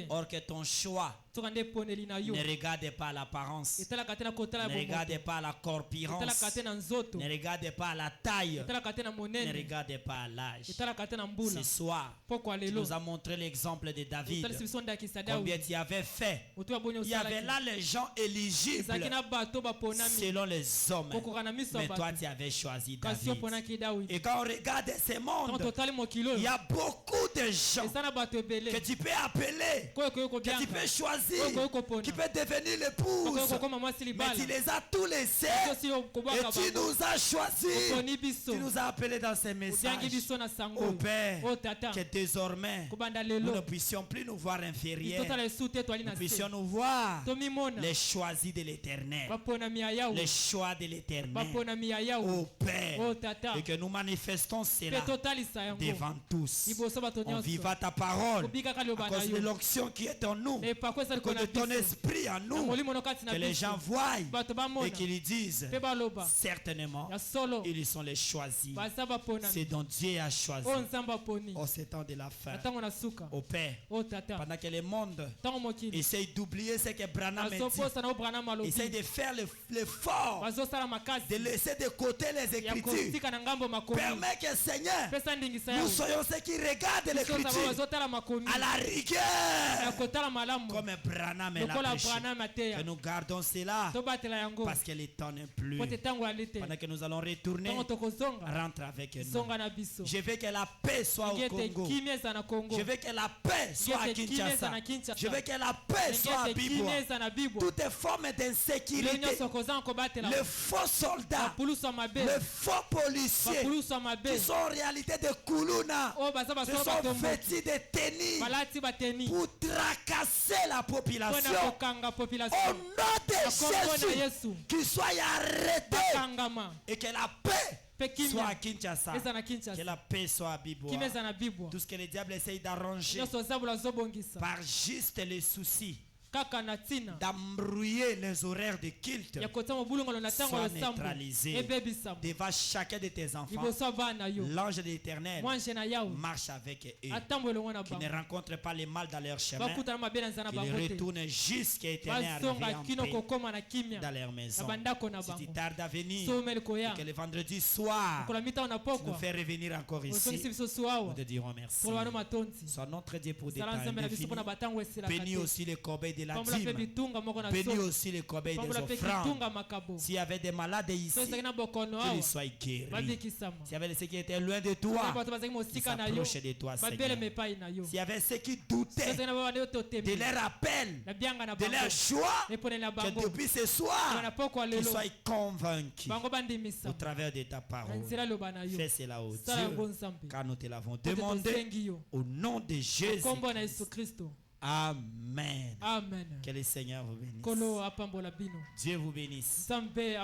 S4: Or que ton choix ne regarde pas l'apparence, ne regarde pas la corpulence, ne regarde pas la taille, ne regarde pas l'âge. Ce soir, tu nous as montré l'exemple de David. Combien tu avais fait. Il y avait là les gens éligibles selon les hommes. Mais toi, tu avais choisi David. Et quand on regarde ce monde, il y a beaucoup de gens que tu peux appeler, que tu peux choisir, qui peut devenir l'épouse, mais tu les as tous laissés et tu nous as choisis. Tu nous as appelés dans ces messages. Au Père, que désormais nous ne puissions plus nous voir inférieurs, nous puissions nous voir les choisis de l'Éternel, les choix de l'Éternel. Au Père, et que nous manifestons cela devant tous. On vivra ta parole à cause de l'onction qui est en nous, que de ton esprit en nous, que les gens voient et qu'ils disent certainement ils sont les choisis, c'est dont Dieu a choisi en ce temps de la fin. Au Père, pendant que le monde essaye d'oublier ce que Branham dit, essaye de faire l'effort de laisser de côté les Écritures, permet que Seigneur, nous soyons ceux qui regardent l'Écriture à la rigueur, comme Branham l'a prêché, que nous gardons cela parce que le temps n'est plus. Pendant que nous allons retourner, rentre avec nous. Je veux que la paix soit au Congo. Je veux que la paix soit à Kinshasa. Je veux que la paix soit à Biboua. Toutes les formes d'insécurité, les faux soldats, les faux policiers qui sont en réalité des Koulouna, se sont vêtus de tennis pour tracasser la population. Au nom de Jésus, qu'ils soient arrêtés et que la paix soit à Kinshasa, que la paix soit à Biboua. Tout ce que le diable essaye d'arranger par juste les soucis d'embrouiller les horaires de culte soit neutralisé devant chacun de tes enfants. L'ange de l'Éternel marche avec eux, qui ne rencontre pas le mal dans leur chemin, qui retourne jusqu'à l'éternel arriver en paix dans leur maison. Si tu tardes à venir et que le vendredi soir tu nous fais revenir encore ici, nous te dirons merci. Sois notre Dieu pour des temps indéfinis. Bénis aussi les corbeilles de la dîme. Bénis aussi les corbeilles des offrandes. S'il y avait des malades ici, qu'ils soient guéris. S'il y avait ceux qui étaient loin de toi, qu'ils s'approchent de toi, Seigneur. S'il y avait ceux qui doutaient de leur appel, de leur choix, que depuis ce soir, qu'ils soient convaincus au travers de ta parole. Fais cela, oh Dieu, car nous te l'avons demandé au nom de Jésus. Amen. Que le Seigneur vous bénisse. Dieu vous bénisse.